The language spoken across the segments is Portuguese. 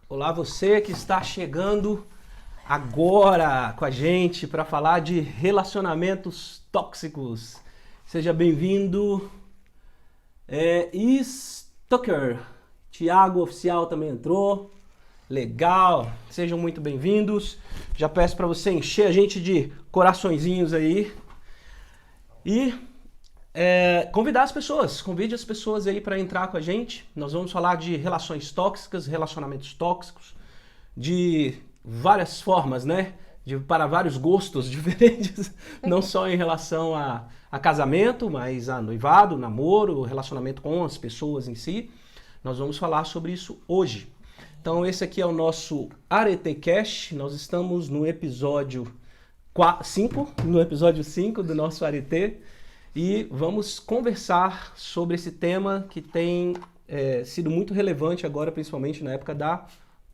Olá, você que está chegando agora com a gente para falar de relacionamentos tóxicos. Seja bem-vindo, Tucker. Tiago Oficial também entrou. Legal, sejam muito bem-vindos. Já peço para você encher a gente de coraçõezinhos aí. E convidar as pessoas, convide as pessoas aí para entrar com a gente. Nós vamos falar de relações tóxicas, relacionamentos tóxicos, de várias formas, né? Para vários gostos diferentes, não só em relação a casamento, mas a noivado, namoro, relacionamento com as pessoas em si. Nós vamos falar sobre isso hoje. Então esse aqui é o nosso AreteCast. Nós estamos no episódio 5 do nosso Arete. E vamos conversar sobre esse tema que tem sido muito relevante agora, principalmente na época da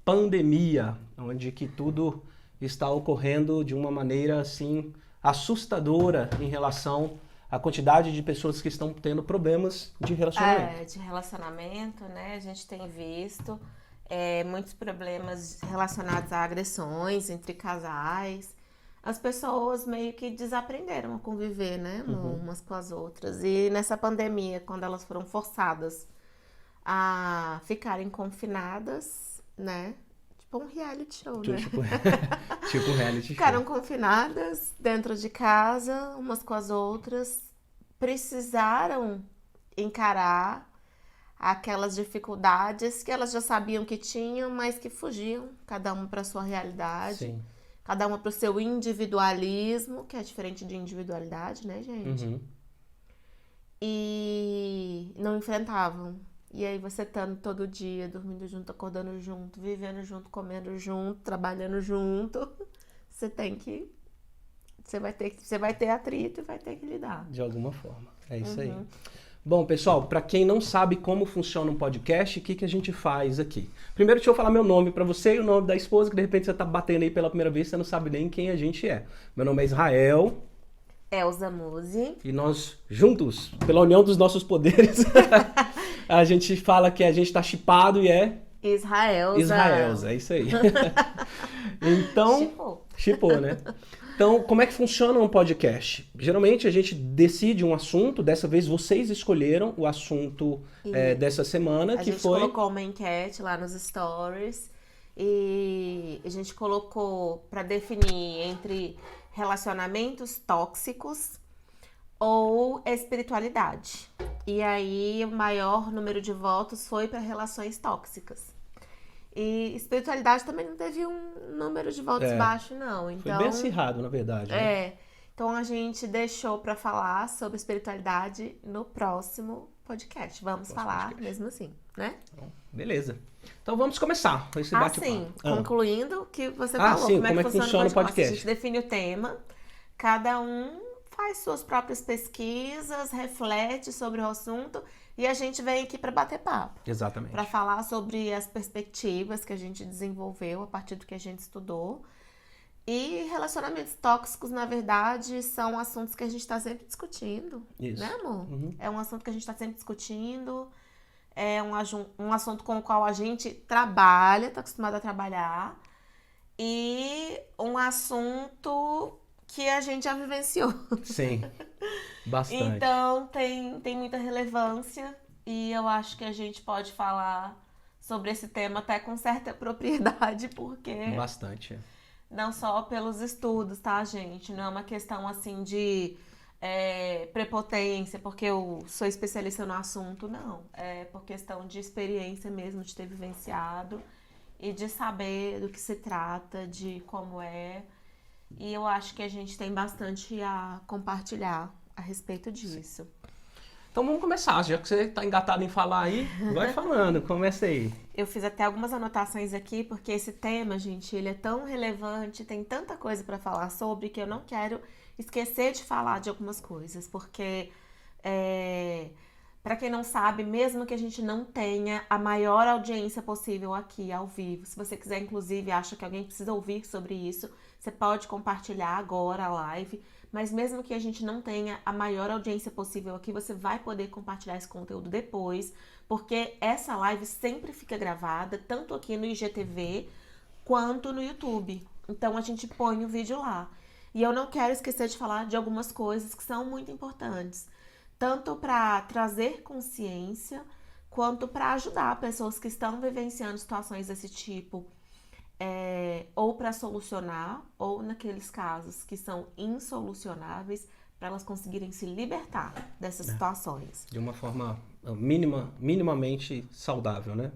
pandemia, onde que tudo está ocorrendo de uma maneira assim assustadora em relação à quantidade de pessoas que estão tendo problemas de relacionamento. De relacionamento, né? A gente tem visto muitos problemas relacionados a agressões entre casais. As pessoas meio que desaprenderam a conviver, né, umas com as outras. E nessa pandemia, quando elas foram forçadas a ficarem confinadas, né, tipo um reality show, né? Tipo um reality show. Ficaram confinadas dentro de casa, umas com as outras, precisaram encarar aquelas dificuldades que elas já sabiam que tinham, mas que fugiam, cada uma para sua realidade. Sim. Cada uma pro seu individualismo, que é diferente de individualidade, né, gente? Uhum. E não enfrentavam. E aí você estando todo dia, dormindo junto, acordando junto, vivendo junto, comendo junto, trabalhando junto, você vai ter atrito e vai ter que lidar. De alguma forma. É isso aí. Bom, pessoal, para quem não sabe como funciona um podcast, o que a gente faz aqui? Primeiro, deixa eu falar meu nome para você e o nome da esposa, que de repente você tá batendo aí pela primeira vez, você não sabe nem quem a gente é. Meu nome é Israel. Elza Musi. E nós, juntos, pela união dos nossos poderes, a gente fala que a gente tá chipado e é... Israelza, é isso aí. Então, chipou, né? Então, como é que funciona um podcast? Geralmente a gente decide um assunto, dessa vez vocês escolheram o assunto dessa semana, que foi... A gente colocou uma enquete lá nos stories e a gente colocou para definir entre relacionamentos tóxicos ou espiritualidade. E aí o maior número de votos foi para relações tóxicas. E espiritualidade também não teve um número de votos baixo, não. Então, foi bem acirrado, na verdade. Né? Então a gente deixou para falar sobre espiritualidade no próximo podcast. Vamos falar mesmo assim, né? Então, beleza. Então vamos começar com esse bate-papo. Sim, concluindo o que você falou. Sim, como é que funciona o podcast? A gente define o tema, cada um faz suas próprias pesquisas, reflete sobre o assunto e a gente vem aqui para bater papo. Exatamente. Para falar sobre as perspectivas que a gente desenvolveu a partir do que a gente estudou. E relacionamentos tóxicos, na verdade, são assuntos que a gente está sempre discutindo. Isso. Né, amor? É um assunto que a gente está sempre discutindo. É um assunto com o qual a gente trabalha, está acostumado a trabalhar. E um assunto que a gente já vivenciou. Sim, bastante. Então, tem muita relevância e eu acho que a gente pode falar sobre esse tema até com certa propriedade, porque... Bastante. Não só pelos estudos, tá, gente? Não é uma questão, assim, de prepotência, porque eu sou especialista no assunto, não. É por questão de experiência mesmo, de ter vivenciado e de saber do que se trata, de como é. E eu acho que a gente tem bastante a compartilhar a respeito disso. Então vamos começar, já que você está engatado em falar aí, vai falando, começa aí. Eu fiz até algumas anotações aqui, porque esse tema, gente, ele é tão relevante, tem tanta coisa para falar sobre, que eu não quero esquecer de falar de algumas coisas, porque, para quem não sabe, mesmo que a gente não tenha a maior audiência possível aqui, ao vivo, se você quiser, inclusive, acha que alguém precisa ouvir sobre isso, você pode compartilhar agora a live, Mas mesmo que a gente não tenha a maior audiência possível aqui, você vai poder compartilhar esse conteúdo depois, porque essa live sempre fica gravada, tanto aqui no IGTV quanto no YouTube. Então a gente põe o vídeo lá. E eu não quero esquecer de falar de algumas coisas que são muito importantes, tanto para trazer consciência, quanto para ajudar pessoas que estão vivenciando situações desse tipo, ou para solucionar, ou naqueles casos que são insolucionáveis, para elas conseguirem se libertar dessas situações. De uma forma minimamente saudável, né?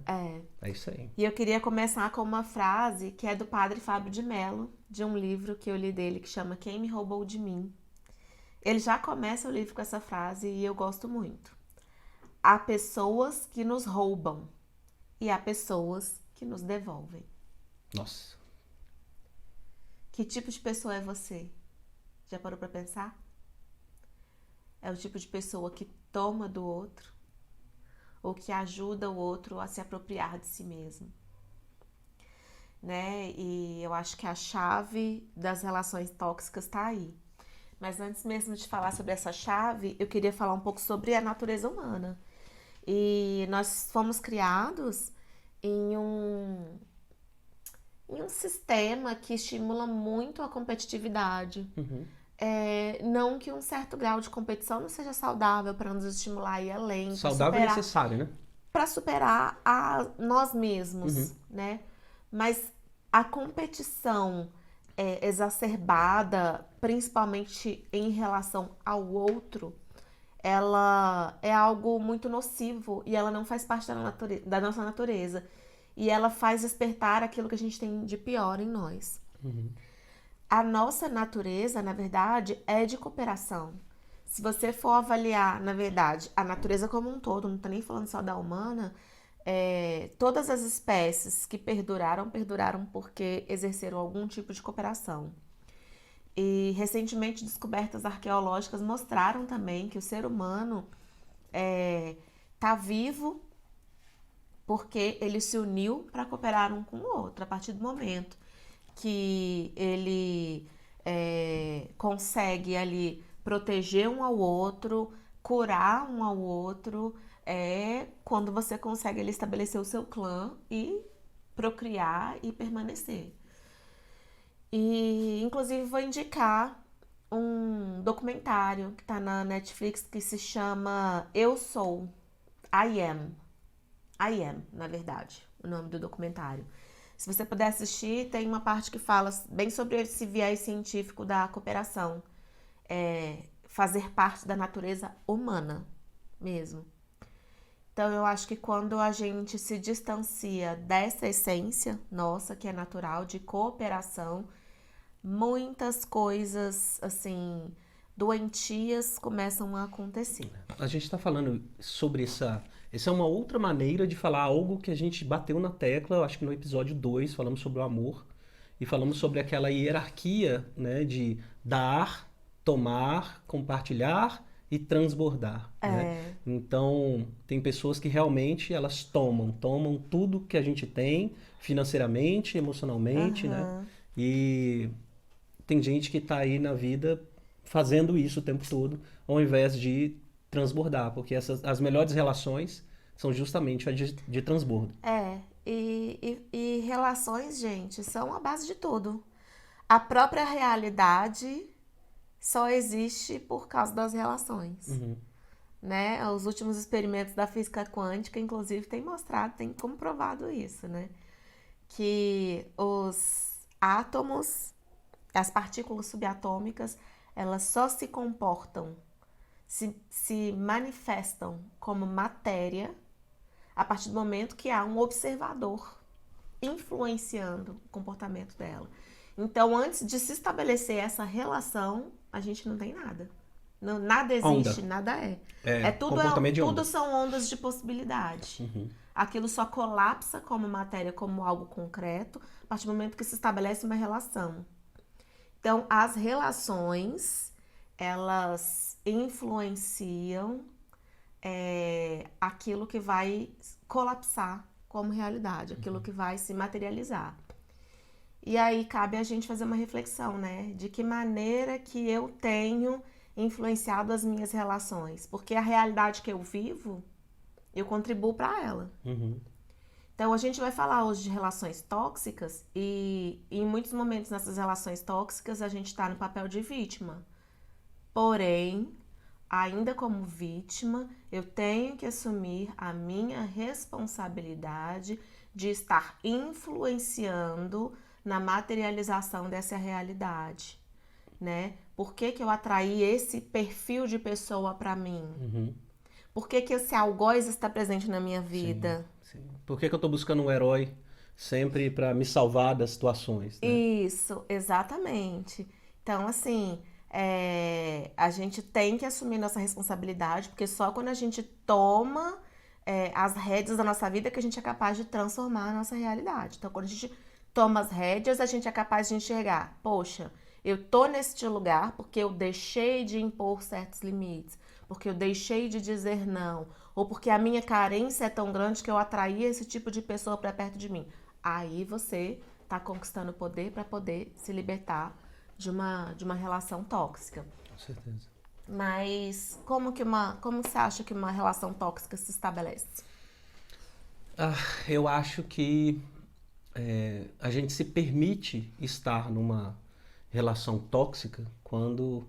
É isso aí. E eu queria começar com uma frase que é do Padre Fábio de Mello, de um livro que eu li dele que chama Quem Me Roubou de Mim. Ele já começa o livro com essa frase e eu gosto muito. Há pessoas que nos roubam e há pessoas que nos devolvem. Nossa. Que tipo de pessoa é você? Já parou pra pensar? É o tipo de pessoa que toma do outro ou que ajuda o outro a se apropriar de si mesmo, né? E eu acho que a chave das relações tóxicas tá aí. Mas antes mesmo de falar sobre essa chave, eu queria falar um pouco sobre a natureza humana. E nós fomos criados em um sistema que estimula muito a competitividade. Não que um certo grau de competição não seja saudável para nos estimular a ir além. Saudável é necessário, né? Para superar a nós mesmos, né? Mas a competição exacerbada, principalmente em relação ao outro, ela é algo muito nocivo e ela não faz parte da nossa natureza. E ela faz despertar aquilo que a gente tem de pior em nós. A nossa natureza, na verdade, é de cooperação. Se você for avaliar, na verdade, a natureza como um todo, não tô nem falando só da humana, todas as espécies que perduraram porque exerceram algum tipo de cooperação. E recentemente descobertas arqueológicas mostraram também que o ser humano tá vivo porque ele se uniu para cooperar um com o outro. A partir do momento que ele consegue ali proteger um ao outro, curar um ao outro, quando você consegue ali estabelecer o seu clã e procriar e permanecer. E inclusive vou indicar um documentário que está na Netflix que se chama Eu Sou, I Am, na verdade, o nome do documentário. Se você puder assistir, tem uma parte que fala bem sobre esse viés científico da cooperação. Fazer parte da natureza humana mesmo. Então, eu acho que quando a gente se distancia dessa essência nossa, que é natural, de cooperação, muitas coisas, assim, doentias começam a acontecer. A gente está falando sobre essa é uma outra maneira de falar algo que a gente bateu na tecla, eu acho que no episódio 2 falamos sobre o amor e falamos sobre aquela hierarquia, né, de dar, tomar, compartilhar e transbordar, né? Então, tem pessoas que realmente elas tomam tudo que a gente tem financeiramente, emocionalmente, né? E tem gente que está aí na vida fazendo isso o tempo todo, ao invés de transbordar, porque as melhores relações são justamente as de transbordo. E relações, gente, são a base de tudo. A própria realidade só existe por causa das relações. Né? Os últimos experimentos da física quântica, inclusive, têm comprovado isso, né? Que os átomos, as partículas subatômicas, elas só se comportam, se manifestam como matéria a partir do momento que há um observador influenciando o comportamento dela. Então, antes de se estabelecer essa relação, a gente não tem nada. Não, nada existe, onda. Nada é. Tudo são ondas de possibilidade. Aquilo só colapsa como matéria, como algo concreto, a partir do momento que se estabelece uma relação. Então, as relações, elas influenciam aquilo que vai colapsar como realidade, aquilo que vai se materializar. E aí cabe a gente fazer uma reflexão, né? De que maneira que eu tenho influenciado as minhas relações. Porque a realidade que eu vivo, eu contribuo para ela. Uhum. Então, a gente vai falar hoje de relações tóxicas e em muitos momentos nessas relações tóxicas a gente está no papel de vítima. Porém, ainda como vítima, eu tenho que assumir a minha responsabilidade de estar influenciando na materialização dessa realidade, né? Por que que eu atraí esse perfil de pessoa para mim? Uhum. Por que que esse algoz está presente na minha Sim, vida? sim. Por que que eu tô buscando um herói sempre para me salvar das situações, né? Isso, exatamente. Então, assim, a gente tem que assumir nossa responsabilidade, porque só quando a gente toma, as rédeas da nossa vida que a gente é capaz de transformar a nossa realidade. Então, quando a gente toma as rédeas, a gente é capaz de enxergar, poxa, eu tô neste lugar porque eu deixei de impor certos limites, porque eu deixei de dizer não, ou porque a minha carência é tão grande que eu atraí esse tipo de pessoa para perto de mim. Aí você tá conquistando poder para poder se libertar de uma relação tóxica. Com certeza. Mas como você acha que uma relação tóxica se estabelece? Ah, eu acho que a gente se permite estar numa relação tóxica quando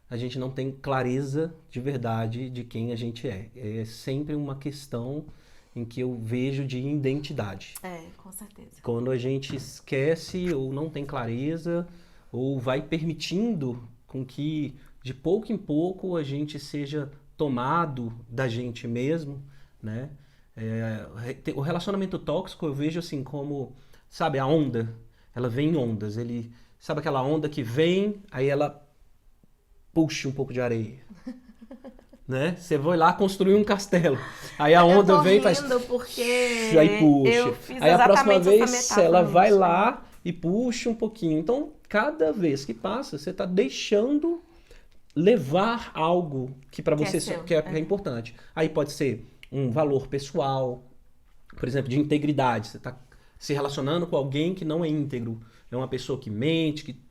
a gente não tem clareza de verdade de quem a gente é. É sempre uma questão em que eu vejo de identidade. Com certeza. Quando a gente esquece ou não tem clareza ou vai permitindo com que de pouco em pouco a gente seja tomado da gente mesmo, né? O relacionamento tóxico eu vejo assim como, sabe, a onda, ela vem em ondas. Sabe aquela onda que vem, aí ela puxa um pouco de areia, né? Você vai lá construir um castelo. Aí a Eu onda tô vem e faz. rindo porque Aí puxa. eu fiz Aí a próxima exatamente essa vez metáfora ela no vai show. lá e puxa um pouquinho. Então, cada vez que passa, você está deixando levar algo que para Que é você seu. que é importante. Aí pode ser um valor pessoal, por exemplo, de integridade. Você está se relacionando com alguém que não é íntegro. É uma pessoa que mente, que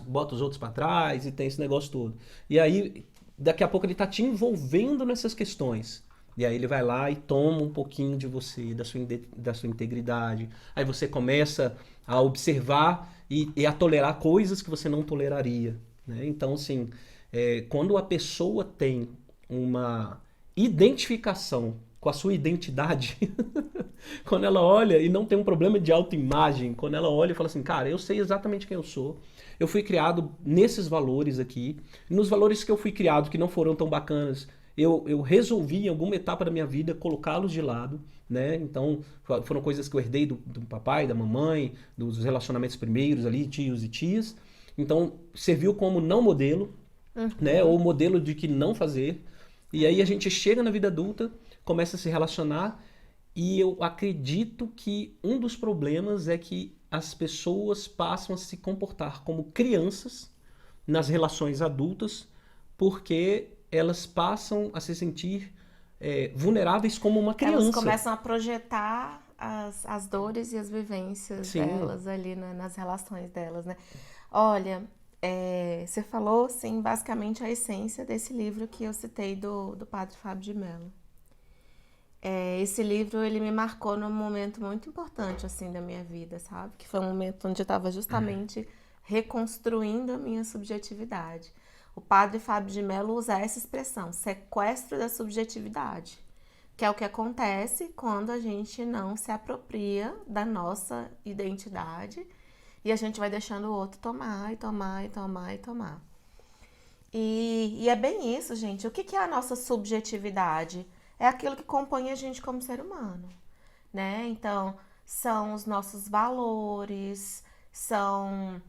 bota os outros para trás e tem esse negócio todo. E aí, daqui a pouco ele está te envolvendo nessas questões. E aí ele vai lá e toma um pouquinho de você, da sua integridade. Aí você começa a observar e a tolerar coisas que você não toleraria, né? Então, assim, quando a pessoa tem uma identificação com a sua identidade, quando ela olha e não tem um problema de autoimagem, quando ela olha e fala assim, cara, eu sei exatamente quem eu sou, eu fui criado nesses valores aqui, e nos valores que eu fui criado que não foram tão bacanas, eu resolvi em alguma etapa da minha vida colocá-los de lado, né? Então foram coisas que eu herdei do papai, da mamãe, dos relacionamentos primeiros ali, tios e tias. Então serviu como não modelo, né? Ou modelo de que não fazer. E aí a gente chega na vida adulta, começa a se relacionar e eu acredito que um dos problemas é que as pessoas passam a se comportar como crianças nas relações adultas porque elas passam a se sentir vulneráveis como uma criança. Elas começam a projetar as dores e as vivências Sim. delas ali nas relações delas, né? Olha, você falou, sim, basicamente a essência desse livro que eu citei do Padre Fábio de Mello. Esse livro, ele me marcou num momento muito importante, assim, da minha vida, sabe? Que foi um momento onde eu estava justamente reconstruindo a minha subjetividade. O Padre Fábio de Mello usa essa expressão, sequestro da subjetividade, que é o que acontece quando a gente não se apropria da nossa identidade e a gente vai deixando o outro tomar, e tomar, e tomar, e tomar. E é bem isso, gente. O que é a nossa subjetividade? É aquilo que compõe a gente como ser humano, né? Então, são os nossos valores, são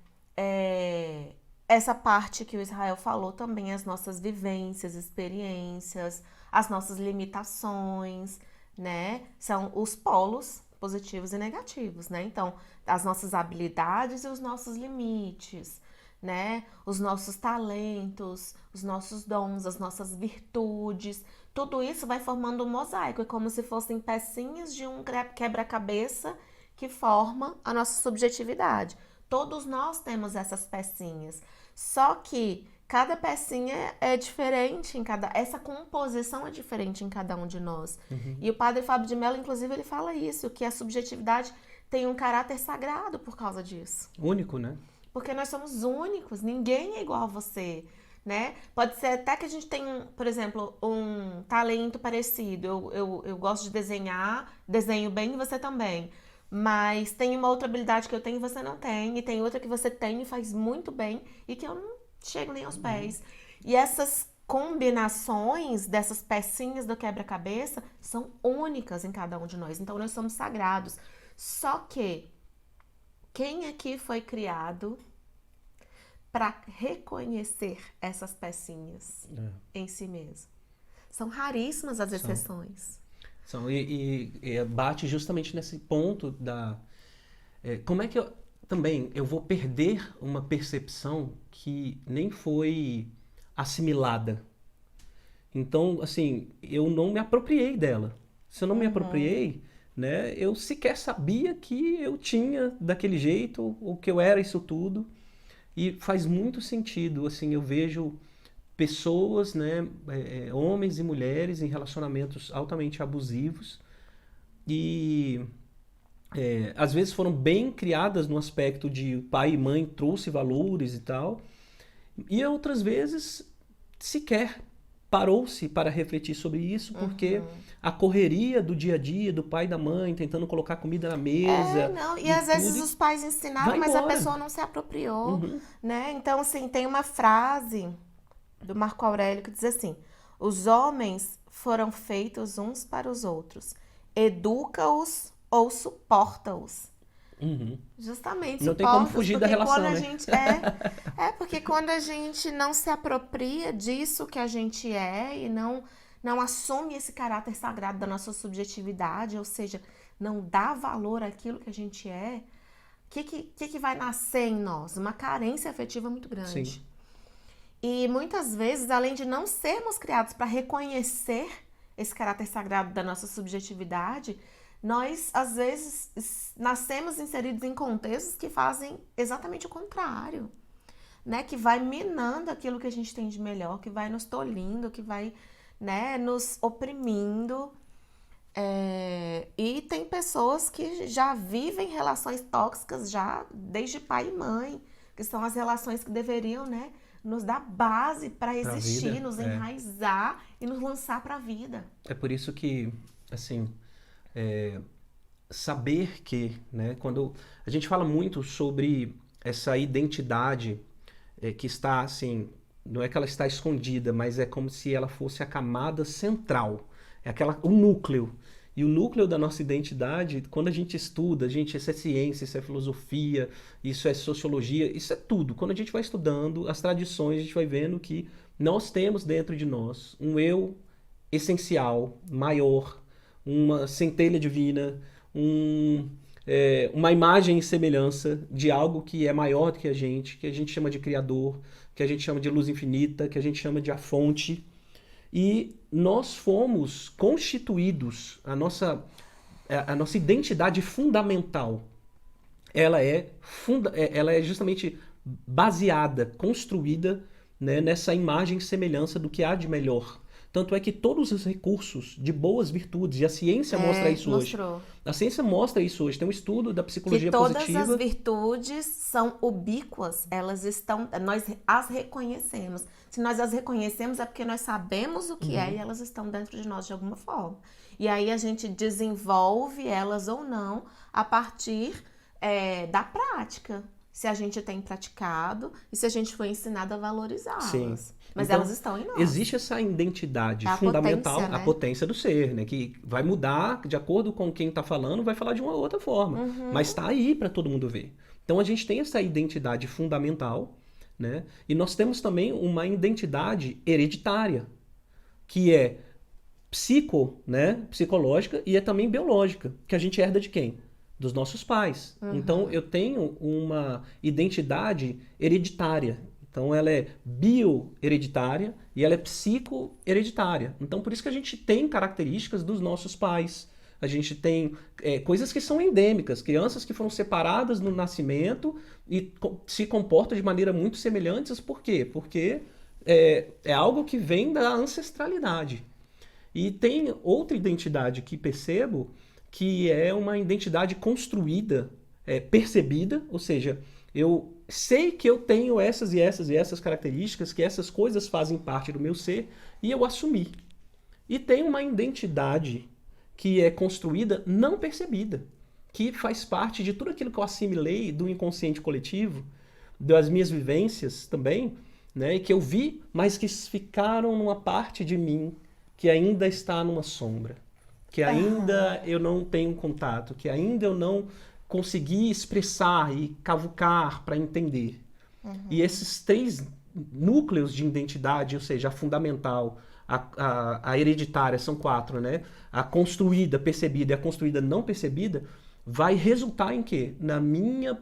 essa parte que o Israel falou também, as nossas vivências, experiências, as nossas limitações, né? São os polos positivos e negativos, né? Então, as nossas habilidades e os nossos limites, né? Os nossos talentos, os nossos dons, as nossas virtudes, tudo isso vai formando um mosaico, é como se fossem pecinhas de um quebra-cabeça que forma a nossa subjetividade. Todos nós temos essas pecinhas. Só que cada pecinha é diferente em cada... Essa composição é diferente em cada um de nós. E o padre Fábio de Mello, inclusive, ele fala isso, que a subjetividade tem um caráter sagrado por causa disso. Único, né? Porque nós somos únicos, ninguém é igual a você, né? Pode ser até que a gente tenha, por exemplo, um talento parecido. Eu gosto de desenhar, desenho bem e você também. Mas tem uma outra habilidade que eu tenho e você não tem. E tem outra que você tem e faz muito bem e que eu não chego nem aos pés. E essas combinações dessas pecinhas do quebra-cabeça são únicas em cada um de nós. Então nós somos sagrados. Só que quem aqui foi criado para reconhecer essas pecinhas em si mesmo? São raríssimas as exceções. E bate justamente nesse ponto da... como é que eu vou perder uma percepção que nem foi assimilada? Então, assim, eu não me apropriei dela. Se eu não me apropriei, né, eu sequer sabia que eu tinha daquele jeito, ou que eu era isso tudo. E faz muito sentido, assim, eu vejo pessoas, né, homens e mulheres em relacionamentos altamente abusivos e às vezes foram bem criadas no aspecto de pai e mãe trouxe valores e tal, e outras vezes sequer parou-se para refletir sobre isso, porque a correria do dia a dia, do pai e da mãe, tentando colocar comida na mesa... E às vezes os pais ensinaram, mas a pessoa não se apropriou, né? Então, assim, tem uma frase do Marco Aurélio que diz assim: os homens foram feitos uns para os outros, educa-os ou suporta-os. Justamente, não tem como fugir da relação, né? Porque quando a gente não se apropria disso que a gente é e não assume esse caráter sagrado da nossa subjetividade, ou seja, não dá valor àquilo que a gente é, o que vai nascer em nós? Uma carência afetiva muito grande. Sim. E muitas vezes, além de não sermos criados para reconhecer esse caráter sagrado da nossa subjetividade, nós, às vezes, nascemos inseridos em contextos que fazem exatamente o contrário, né? Que vai minando aquilo que a gente tem de melhor, que vai nos tolhindo, que vai, né, nos oprimindo. E tem pessoas que já vivem relações tóxicas já desde pai e mãe, que são as relações que deveriam, né, nos dar base para existir, nos enraizar e nos lançar para a vida. É por isso que, assim, saber que, né, quando a gente fala muito sobre essa identidade que está, assim, não é que ela está escondida, mas é como se ela fosse a camada central, o núcleo. E o núcleo da nossa identidade, quando a gente estuda, isso é ciência, isso é filosofia, isso é sociologia, isso é tudo. Quando a gente vai estudando as tradições, a gente vai vendo que nós temos dentro de nós um eu essencial, maior, uma centelha divina, uma imagem e semelhança de algo que é maior do que a gente chama de Criador, que a gente chama de luz infinita, que a gente chama de a fonte. E nós fomos constituídos, a nossa identidade fundamental, ela é justamente baseada, construída, né, nessa imagem e semelhança do que há de melhor. Tanto é que todos os recursos de boas virtudes, e a ciência mostra isso mostrou. hoje. A ciência mostra isso hoje. Tem um estudo da psicologia positiva. Que todas as virtudes são ubíquas, nós as reconhecemos. Se nós as reconhecemos é porque nós sabemos o que é e elas estão dentro de nós de alguma forma. E aí a gente desenvolve elas ou não a partir da prática. Se a gente tem praticado e se a gente foi ensinado a valorizá-las. Sim. Mas então, elas estão em nós. Existe essa identidade fundamental, potência, né? A potência do ser, né? Que vai mudar de acordo com quem está falando, vai falar de uma outra forma. Mas está aí para todo mundo ver. Então a gente tem essa identidade fundamental, né? E nós temos também uma identidade hereditária, que é psicológica e é também biológica, que a gente herda de quem? Dos nossos pais. Então eu tenho uma identidade hereditária. Então ela é biohereditária e ela é psico-hereditária. Então por isso que a gente tem características dos nossos pais. a gente tem coisas que são endêmicas, crianças que foram separadas no nascimento e se comportam de maneira muito semelhantes. Por quê? Porque é algo que vem da ancestralidade. E tem outra identidade que percebo, que é uma identidade construída, percebida, ou seja, eu sei que eu tenho essas e essas e essas características, que essas coisas fazem parte do meu ser, e eu assumi. E tem uma identidade que é construída não percebida, que faz parte de tudo aquilo que eu assimilei do inconsciente coletivo, das minhas vivências também, né, e que eu vi, mas que ficaram numa parte de mim que ainda está numa sombra, que ainda eu não tenho contato, que ainda eu não consegui expressar e cavucar para entender. E esses 3 núcleos de identidade, ou seja, a fundamental, a hereditária, são 4, né? A construída, percebida e a construída não percebida, vai resultar em quê? Na minha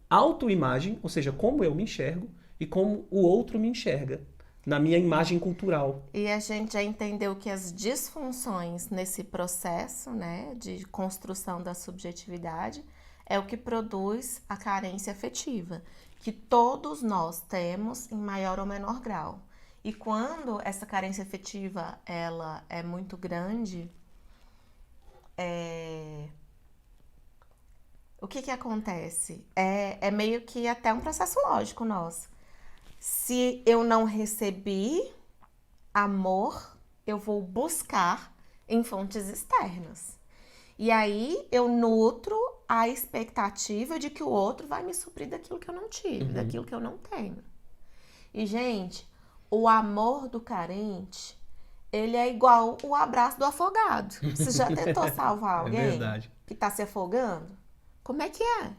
autoimagem, ou seja, como eu me enxergo e como o outro me enxerga, na minha imagem cultural. E a gente já entendeu que as disfunções nesse processo, né, de construção da subjetividade é o que produz a carência afetiva, que todos nós temos em maior ou menor grau. E quando essa carência afetiva ela é muito grande, o que acontece? É meio que até um processo lógico nosso. Se eu não recebi amor, eu vou buscar em fontes externas. E aí eu nutro a expectativa de que o outro vai me suprir daquilo que eu não tive, daquilo que eu não tenho. E, gente, o amor do carente, ele é igual o abraço do afogado. Você já tentou salvar alguém que tá se afogando? Como é que é?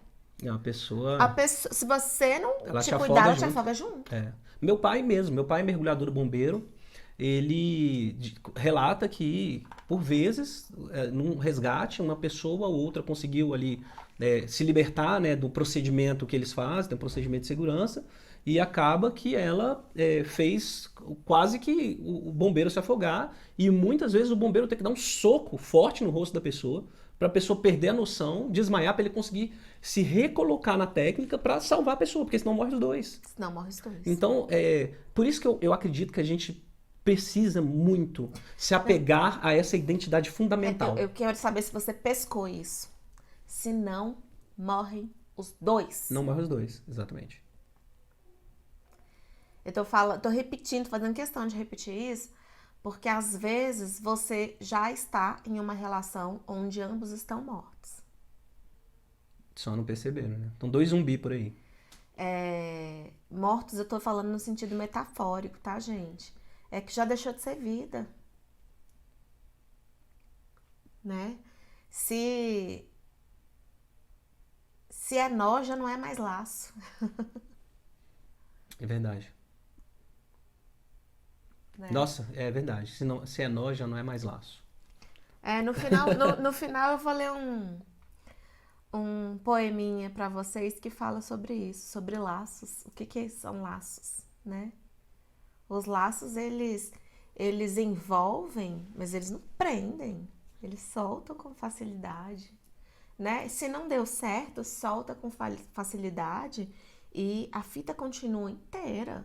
A pessoa, se você não ela te te cuidar, ela afoga te afoga junto. Meu pai é mergulhador bombeiro. Ele relata que, por vezes, num resgate, uma pessoa ou outra conseguiu ali se libertar, né, do procedimento que eles fazem, tem um procedimento de segurança, e acaba que ela fez quase que o bombeiro se afogar, e muitas vezes o bombeiro tem que dar um soco forte no rosto da pessoa, para a pessoa perder a noção, desmaiar, para ele conseguir se recolocar na técnica para salvar a pessoa, porque senão morre os dois. Senão morre os dois. Então, por isso que eu acredito que a gente precisa muito se apegar a essa identidade fundamental. Eu quero saber se você pescou isso. Se não, morrem os dois. Não morrem os dois, exatamente. Eu tô repetindo, fazendo questão de repetir isso, porque às vezes você já está em uma relação onde ambos estão mortos. Só não perceberam, né? Então 2 zumbis por aí. Mortos eu tô falando no sentido metafórico, tá, gente? É que já deixou de ser vida. Né? Se é nó, já não é mais laço. É verdade. Né? Nossa, é verdade. Se é nó, já não é mais laço. No final eu vou ler um poeminha pra vocês que fala sobre isso, sobre laços. O que são laços, né? Os laços, eles envolvem, mas eles não prendem. Eles soltam com facilidade, né? Se não deu certo, solta com facilidade e a fita continua inteira.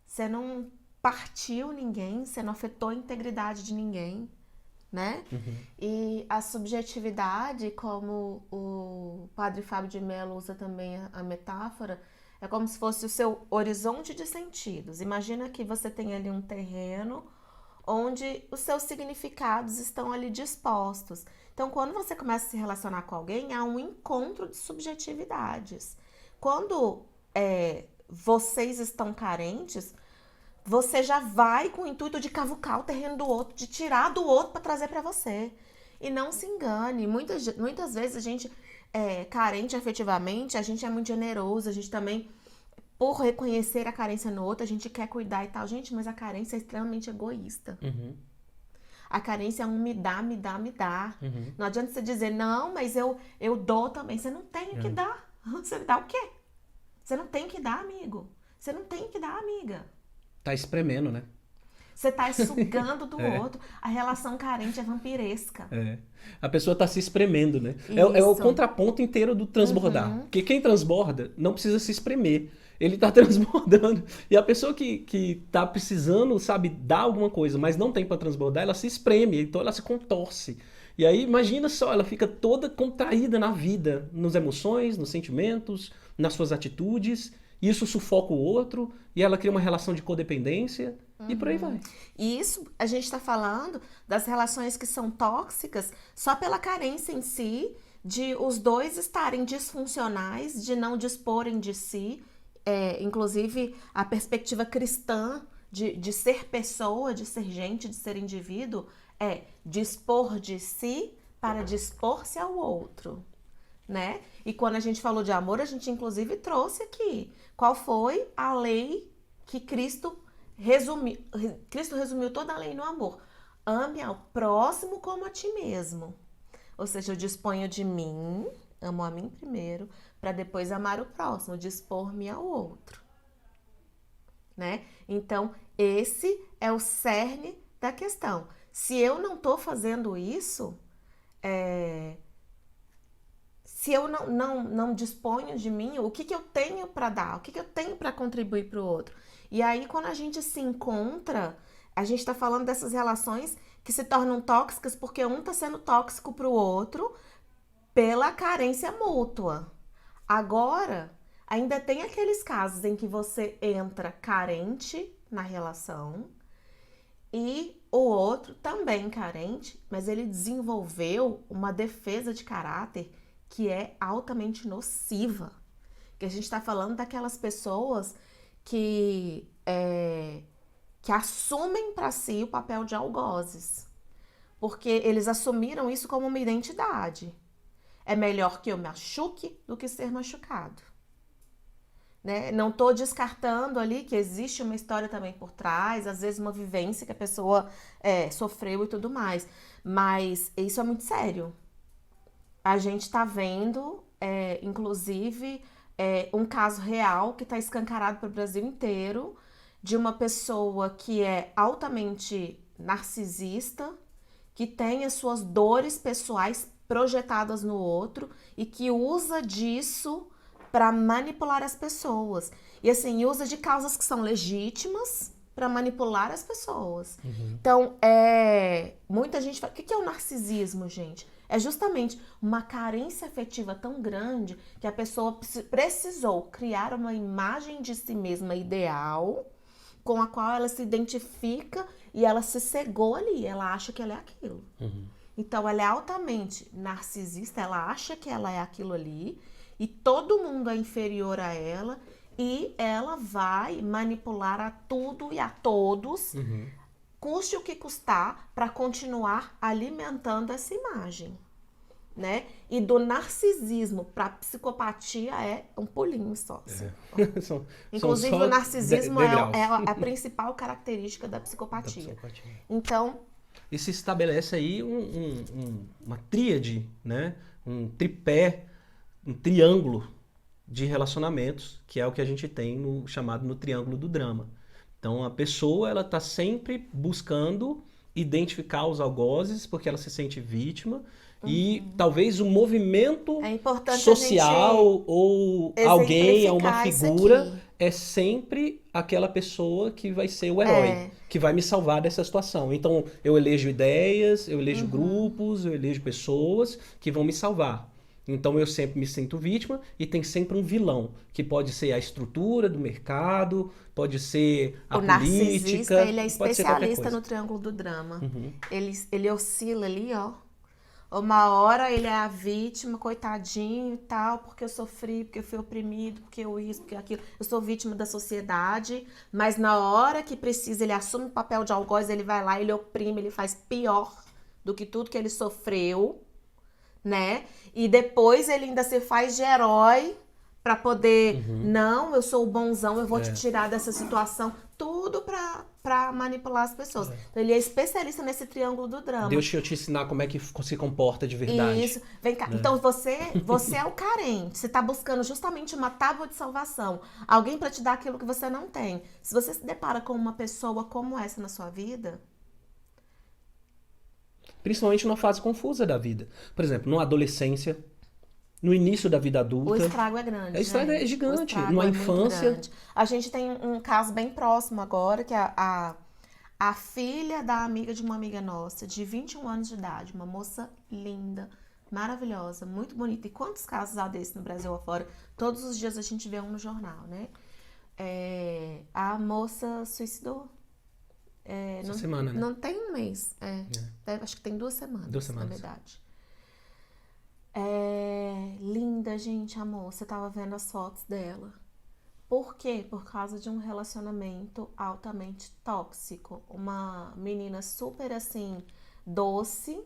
Você não partiu ninguém, você não afetou a integridade de ninguém, né? E a subjetividade, como o padre Fábio de Mello usa também a metáfora, é como se fosse o seu horizonte de sentidos. Imagina que você tem ali um terreno onde os seus significados estão ali dispostos. Então, quando você começa a se relacionar com alguém, há um encontro de subjetividades. Quando vocês estão carentes, você já vai com o intuito de cavucar o terreno do outro, de tirar do outro para trazer para você. E não se engane, muitas vezes a gente carente afetivamente, a gente é muito generoso, a gente também, por reconhecer a carência no outro, a gente quer cuidar e tal. Gente, mas a carência é extremamente egoísta. A carência é um me dá, me dá, me dá. Não adianta você dizer, não, mas eu dou também. Você não tem o que dar. Você dá o quê? Você não tem que dar, amigo. Você não tem que dar, amiga. Tá espremendo, né? Você tá sugando do outro. A relação carente é vampiresca. A pessoa tá se espremendo, né? É o Isso. contraponto inteiro do transbordar. Porque quem transborda não precisa se espremer. Ele tá transbordando. E a pessoa que tá precisando, sabe, dar alguma coisa, mas não tem para transbordar, ela se espreme, então ela se contorce. E aí, imagina só, ela fica toda contraída na vida, nas emoções, nos sentimentos, nas suas atitudes. E isso sufoca o outro, e ela cria uma relação de codependência, e por aí vai. E isso, a gente está falando das relações que são tóxicas só pela carência em si, de os dois estarem disfuncionais, de não disporem de si. Inclusive, a perspectiva cristã de ser pessoa, de ser gente, de ser indivíduo, é dispor de si para dispor-se ao outro, né? E quando a gente falou de amor, a gente inclusive trouxe aqui qual foi a lei que Cristo resumiu toda a lei no amor. Ame ao próximo como a ti mesmo. Ou seja, eu disponho de mim, amo a mim primeiro, para depois amar o próximo, dispor-me ao outro, né? Então, esse é o cerne da questão. Se eu não estou fazendo isso, se eu não disponho de mim, o que eu tenho para dar? O que eu tenho para contribuir para o outro? E aí, quando a gente se encontra, a gente está falando dessas relações que se tornam tóxicas porque um está sendo tóxico para o outro pela carência mútua. Agora, ainda tem aqueles casos em que você entra carente na relação e o outro também carente, mas ele desenvolveu uma defesa de caráter que é altamente nociva. Que a gente está falando daquelas pessoas que assumem para si o papel de algozes. Porque eles assumiram isso como uma identidade. É melhor que eu machuque do que ser machucado. Né? Não estou descartando ali que existe uma história também por trás, às vezes uma vivência que a pessoa sofreu e tudo mais. Mas isso é muito sério. A gente está vendo, inclusive, um caso real que está escancarado para o Brasil inteiro, de uma pessoa que é altamente narcisista, que tem as suas dores pessoais projetadas no outro e que usa disso para manipular as pessoas. E assim, usa de causas que são legítimas para manipular as pessoas. Então, muita gente fala, o que é o narcisismo, gente? É justamente uma carência afetiva tão grande que a pessoa precisou criar uma imagem de si mesma ideal, com a qual ela se identifica e ela se cegou ali, ela acha que ela é aquilo. Então, ela é altamente narcisista, ela acha que ela é aquilo ali e todo mundo é inferior a ela e ela vai manipular a tudo e a todos, custe o que custar, para continuar alimentando essa imagem, né? E do narcisismo para a psicopatia é um pulinho só. Inclusive, o narcisismo é a principal característica da psicopatia. Então, e se estabelece aí uma tríade, né? Um tripé, um triângulo de relacionamentos, que é o que a gente tem chamado no triângulo do drama. Então a pessoa ela está sempre buscando identificar os algozes porque ela se sente vítima e talvez um movimento social ou alguém, uma figura é sempre aquela pessoa que vai ser o herói, que vai me salvar dessa situação. Então eu elejo ideias, eu elejo grupos, eu elejo pessoas que vão me salvar. Então eu sempre me sinto vítima e tem sempre um vilão, que pode ser a estrutura do mercado, pode ser a política. O narcisista, ele é especialista no triângulo do drama. Ele oscila ali, ó. Uma hora ele é a vítima, coitadinho e tal, porque eu sofri, porque eu fui oprimido, porque eu isso, porque aquilo. Eu sou vítima da sociedade, mas na hora que precisa, ele assume o papel de algoz, ele vai lá, ele oprime, ele faz pior do que tudo que ele sofreu, né? E depois ele ainda se faz de herói pra poder, não, eu sou o bonzão, eu vou te tirar dessa situação. Tudo pra pra manipular as pessoas. Então, ele é especialista nesse triângulo do drama. Deixa eu te ensinar como é que se comporta de verdade. Isso. Vem cá. Então, você é o carente. Você tá buscando justamente uma tábua de salvação. Alguém pra te dar aquilo que você não tem. Se você se depara com uma pessoa como essa na sua vida... Principalmente numa fase confusa da vida. Por exemplo, numa adolescência, no início da vida adulta. O estrago é grande. O estrago é gigante. O estrago Numa é muito infância. grande. A gente tem um caso bem próximo agora, que é a filha da amiga de uma amiga nossa, de 21 anos de idade, uma moça linda, maravilhosa, muito bonita. E quantos casos há desse no Brasil afora? Todos os dias a gente vê um no jornal, né? A moça suicidou. Essa semana, né? Não tem um mês. Acho que tem 2 semanas. 2 semanas. Na verdade. Linda, gente, a moça. Eu tava vendo as fotos dela. Por quê? Por causa de um relacionamento altamente tóxico. Uma menina super, assim, doce.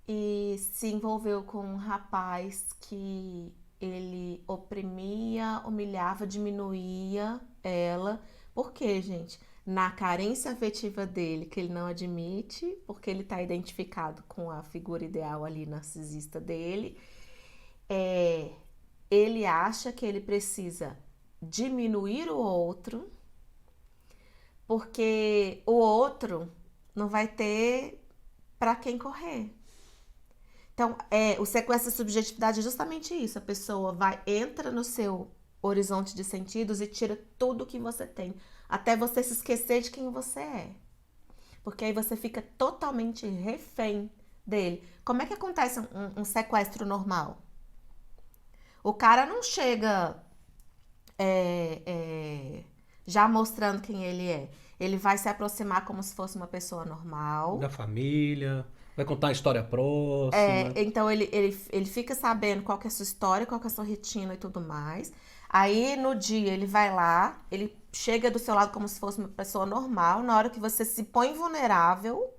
E se envolveu com um rapaz que ele oprimia, humilhava, diminuía ela. Por quê, gente? Na carência afetiva dele, que ele não admite, porque ele está identificado com a figura ideal ali narcisista dele, ele acha que ele precisa diminuir o outro, porque o outro não vai ter para quem correr. Então, o sequestro de subjetividade é justamente isso. A pessoa entra no seu horizonte de sentidos e tira tudo que você tem, até você se esquecer de quem você é. Porque aí você fica totalmente refém dele. Como é que acontece um sequestro normal? O cara não chega já mostrando quem ele é. Ele vai se aproximar como se fosse uma pessoa normal. Da família, vai contar a história próxima. Então ele fica sabendo qual que é a sua história, qual que é a sua rotina e tudo mais. Aí, no dia, ele vai lá, ele chega do seu lado como se fosse uma pessoa normal. Na hora que você se põe vulnerável,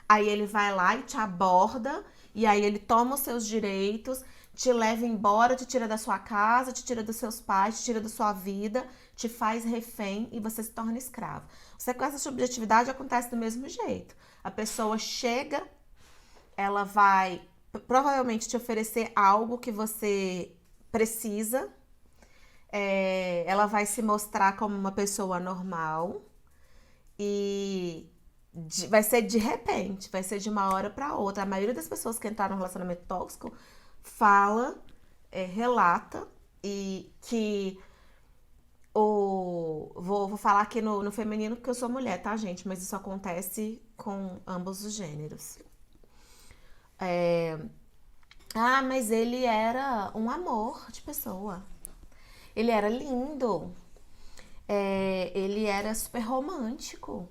aí ele vai lá e te aborda, e aí ele toma os seus direitos, te leva embora, te tira da sua casa, te tira dos seus pais, te tira da sua vida, te faz refém e você se torna escravo. O sequestro de subjetividade acontece do mesmo jeito. A pessoa chega, ela vai provavelmente te oferecer algo que você precisa. Ela vai se mostrar como uma pessoa normal e vai ser de repente, vai ser de uma hora para outra. A maioria das pessoas que entraram no relacionamento tóxico relata e que vou falar aqui no feminino porque eu sou mulher, tá, gente? Mas isso acontece com ambos os gêneros. Mas ele era um amor de pessoa. Ele era lindo, ele era super romântico,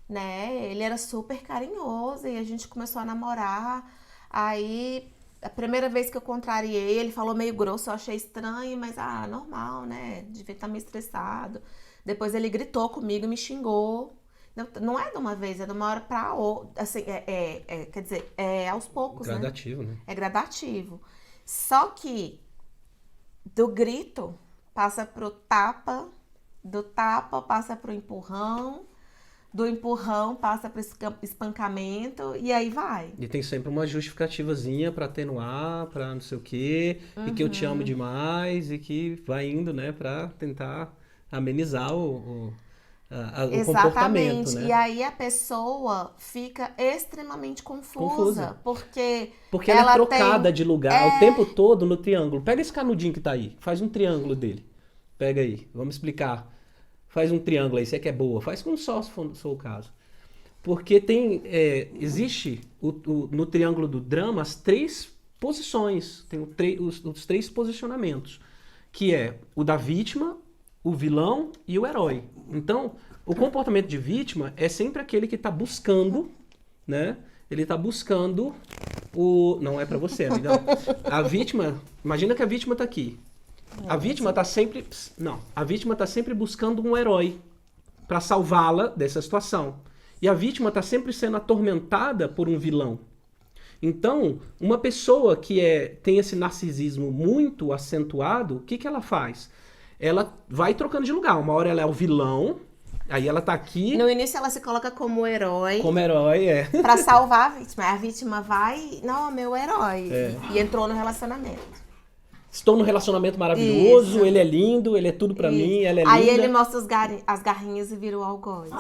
né? Ele era super carinhoso e a gente começou a namorar. Aí, a primeira vez que eu contrariei, ele falou meio grosso, eu achei estranho, mas normal, né? Devia estar meio estressado. Depois ele gritou comigo e me xingou. Não é de uma vez, é de uma hora pra outra. Assim, quer dizer, aos poucos, gradativo, né? É gradativo. Só que do grito passa pro tapa, do tapa passa pro empurrão, do empurrão passa pro espancamento e aí vai. E tem sempre uma justificativazinha pra atenuar, pra não sei o quê, e que eu te amo demais, e que vai indo, né, pra tentar amenizar o comportamento, né? E aí a pessoa fica extremamente confusa. Porque ela é trocada de lugar o tempo todo no triângulo. Pega esse canudinho que tá aí, faz um triângulo dele. Pega aí, vamos explicar. Faz um triângulo aí, você que é boa. Faz com um só, se for o caso. Porque existe no triângulo do drama as 3 posições. Tem os 3 posicionamentos. Que é o da vítima, o vilão e o herói. Então, o comportamento de vítima é sempre aquele que está buscando, né? Ele está buscando Não é para você, amigão. A vítima... Imagina que a vítima está aqui. A vítima está sempre... Não. A vítima está sempre buscando um herói para salvá-la dessa situação. E a vítima está sempre sendo atormentada por um vilão. Então, uma pessoa que tem esse narcisismo muito acentuado, o que ela faz? Ela vai trocando de lugar. Uma hora ela é o vilão, Aí ela tá aqui No início ela se coloca como herói como herói, pra salvar a vítima. A vítima vai, não, meu herói. E entrou no relacionamento. Estou num relacionamento maravilhoso, Isso. ele é lindo, ele é tudo pra mim, ela é Aí linda. ele mostra as garrinhas e vira o algoz.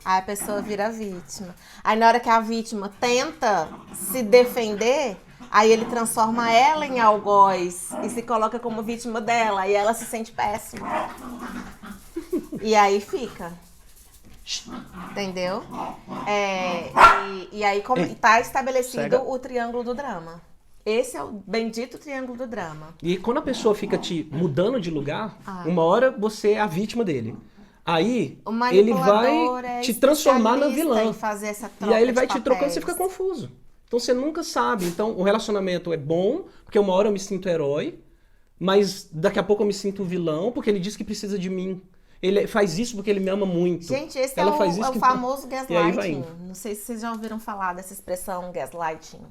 Aí a pessoa vira a vítima. Aí na hora que a vítima tenta se defender, aí ele transforma ela em algoz e se coloca como vítima dela. E ela se sente péssima. E aí fica. Entendeu? E aí tá estabelecido Cega. o triângulo do drama. Esse é o bendito triângulo do drama. E quando a pessoa fica te mudando de lugar, uma hora você é a vítima dele. Aí O ele manipulador vai é te transformar na especialista vilã. em fazer essa E troca aí ele de vai te trocando, papéis. você fica confuso. Então você nunca sabe. Então o relacionamento é bom, porque uma hora eu me sinto herói, mas daqui a pouco eu me sinto vilão, porque ele diz que precisa de mim. Ele faz isso porque ele me ama muito. Gente, esse Ela é faz o, isso é o que- famoso E aí vai gaslighting. indo. Não sei se vocês já ouviram falar dessa expressão gaslighting.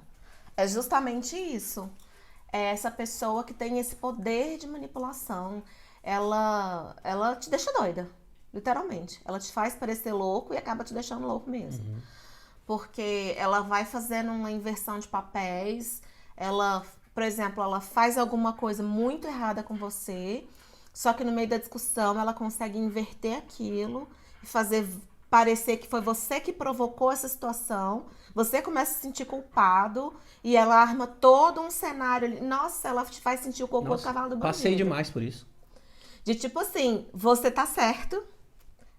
É justamente isso. É essa pessoa que tem esse poder de manipulação. Ela te deixa doida, literalmente. Ela te faz parecer louco e acaba te deixando louco mesmo. Porque ela vai fazendo uma inversão de papéis. Ela, por exemplo, ela faz alguma coisa muito errada com você, só que no meio da discussão ela consegue inverter aquilo e fazer parecer que foi você que provocou essa situação. Você começa a se sentir culpado e ela arma todo um cenário ali. Nossa, ela te faz sentir o cocô do Nossa, cavalo do bandido. passei demais por isso. De tipo assim, você tá certo,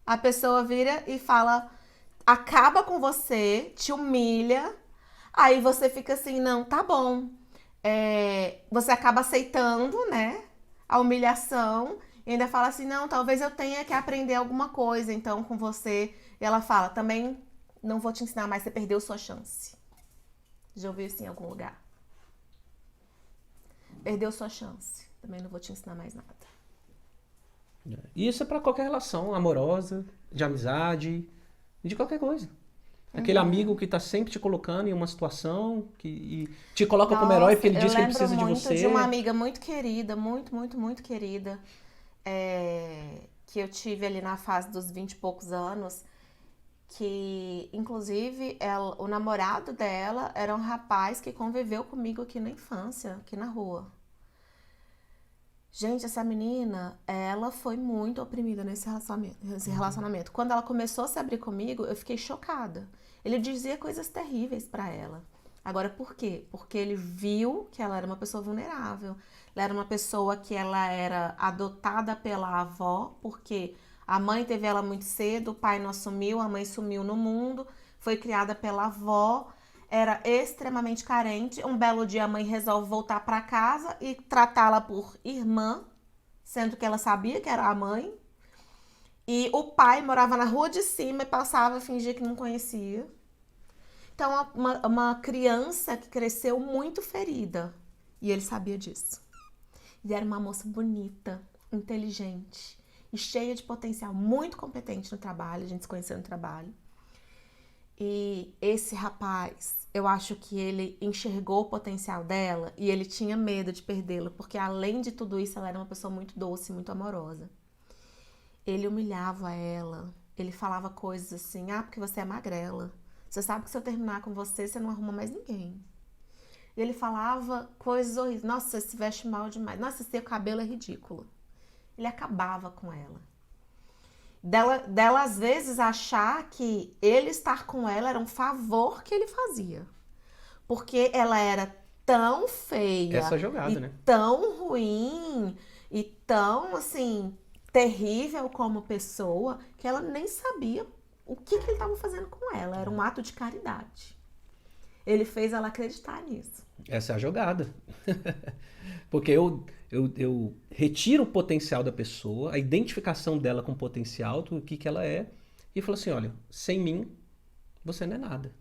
a pessoa vira e fala, acaba com você, te humilha, aí você fica assim, não, tá bom. Você acaba aceitando, né, a humilhação e ainda fala assim, não, talvez eu tenha que aprender alguma coisa, então, com você. E ela fala, também não vou te ensinar mais, você perdeu sua chance. Já ouviu isso em algum lugar? Perdeu sua chance, também não vou te ensinar mais nada. E isso é pra qualquer relação amorosa, de amizade, de qualquer coisa. Aquele amigo que tá sempre te colocando em uma situação e te coloca como herói porque ele diz que ele precisa de Eu você. lembro muito de uma amiga muito querida, muito, muito, muito querida, que eu tive ali na fase dos 20 e poucos anos, que inclusive o namorado dela era um rapaz que conviveu comigo aqui na infância, aqui na rua. Gente, essa menina, ela foi muito oprimida nesse relacionamento. Quando ela começou a se abrir comigo, eu fiquei chocada. Ele dizia coisas terríveis pra ela. Agora, por quê? Porque ele viu que ela era uma pessoa vulnerável. Ela era uma pessoa que ela era adotada pela avó, porque a mãe teve ela muito cedo, o pai não assumiu, a mãe sumiu no mundo, foi criada pela avó, era extremamente carente. Um belo dia a mãe resolve voltar para casa e tratá-la por irmã, sendo que ela sabia que era a mãe. E o pai morava na rua de cima e passava a fingir que não conhecia. Então, uma criança que cresceu muito ferida. E ele sabia disso. Ele era uma moça bonita, inteligente e cheia de potencial, muito competente no trabalho, a gente se conheceu no trabalho. E esse rapaz, eu acho que ele enxergou o potencial dela e ele tinha medo de perdê-la, porque além de tudo isso, ela era uma pessoa muito doce, muito amorosa. Ele humilhava ela, ele falava coisas assim, porque você é magrela. Você sabe que se eu terminar com você, você não arruma mais ninguém. E ele falava coisas horríveis. Nossa, você se veste mal demais. Nossa, seu cabelo é ridículo. Ele acabava com ela. Dela às vezes achar que ele estar com ela era um favor que ele fazia. Porque ela era tão feia, Essa jogada, e né? tão ruim, e tão assim, terrível como pessoa, que ela nem sabia o que ele estava fazendo com ela. Era um ato de caridade. Ele fez ela acreditar nisso. Essa é a jogada. Porque eu retiro o potencial da pessoa, a identificação dela com o potencial, do que ela é, e falo assim, olha, sem mim, você não é nada.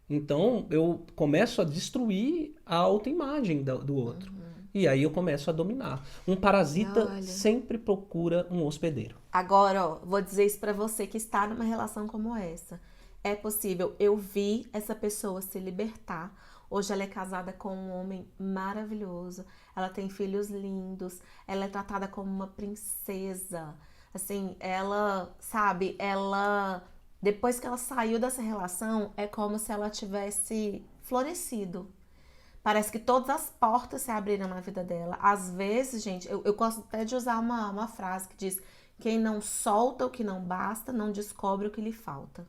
Então, eu começo a destruir a autoimagem do outro. E aí eu começo a dominar. Um parasita Olha. sempre procura um hospedeiro. Agora, ó, vou dizer isso pra você que está numa relação como essa. É possível. Eu vi essa pessoa se libertar. Hoje ela é casada com um homem maravilhoso. Ela tem filhos lindos. Ela é tratada como uma princesa. Assim, ela, sabe, depois que ela saiu dessa relação, é como se ela tivesse florescido. Parece que todas as portas se abriram na vida dela. Às vezes, gente, eu gosto até de usar uma frase que diz: quem não solta o que não basta, não descobre o que lhe falta.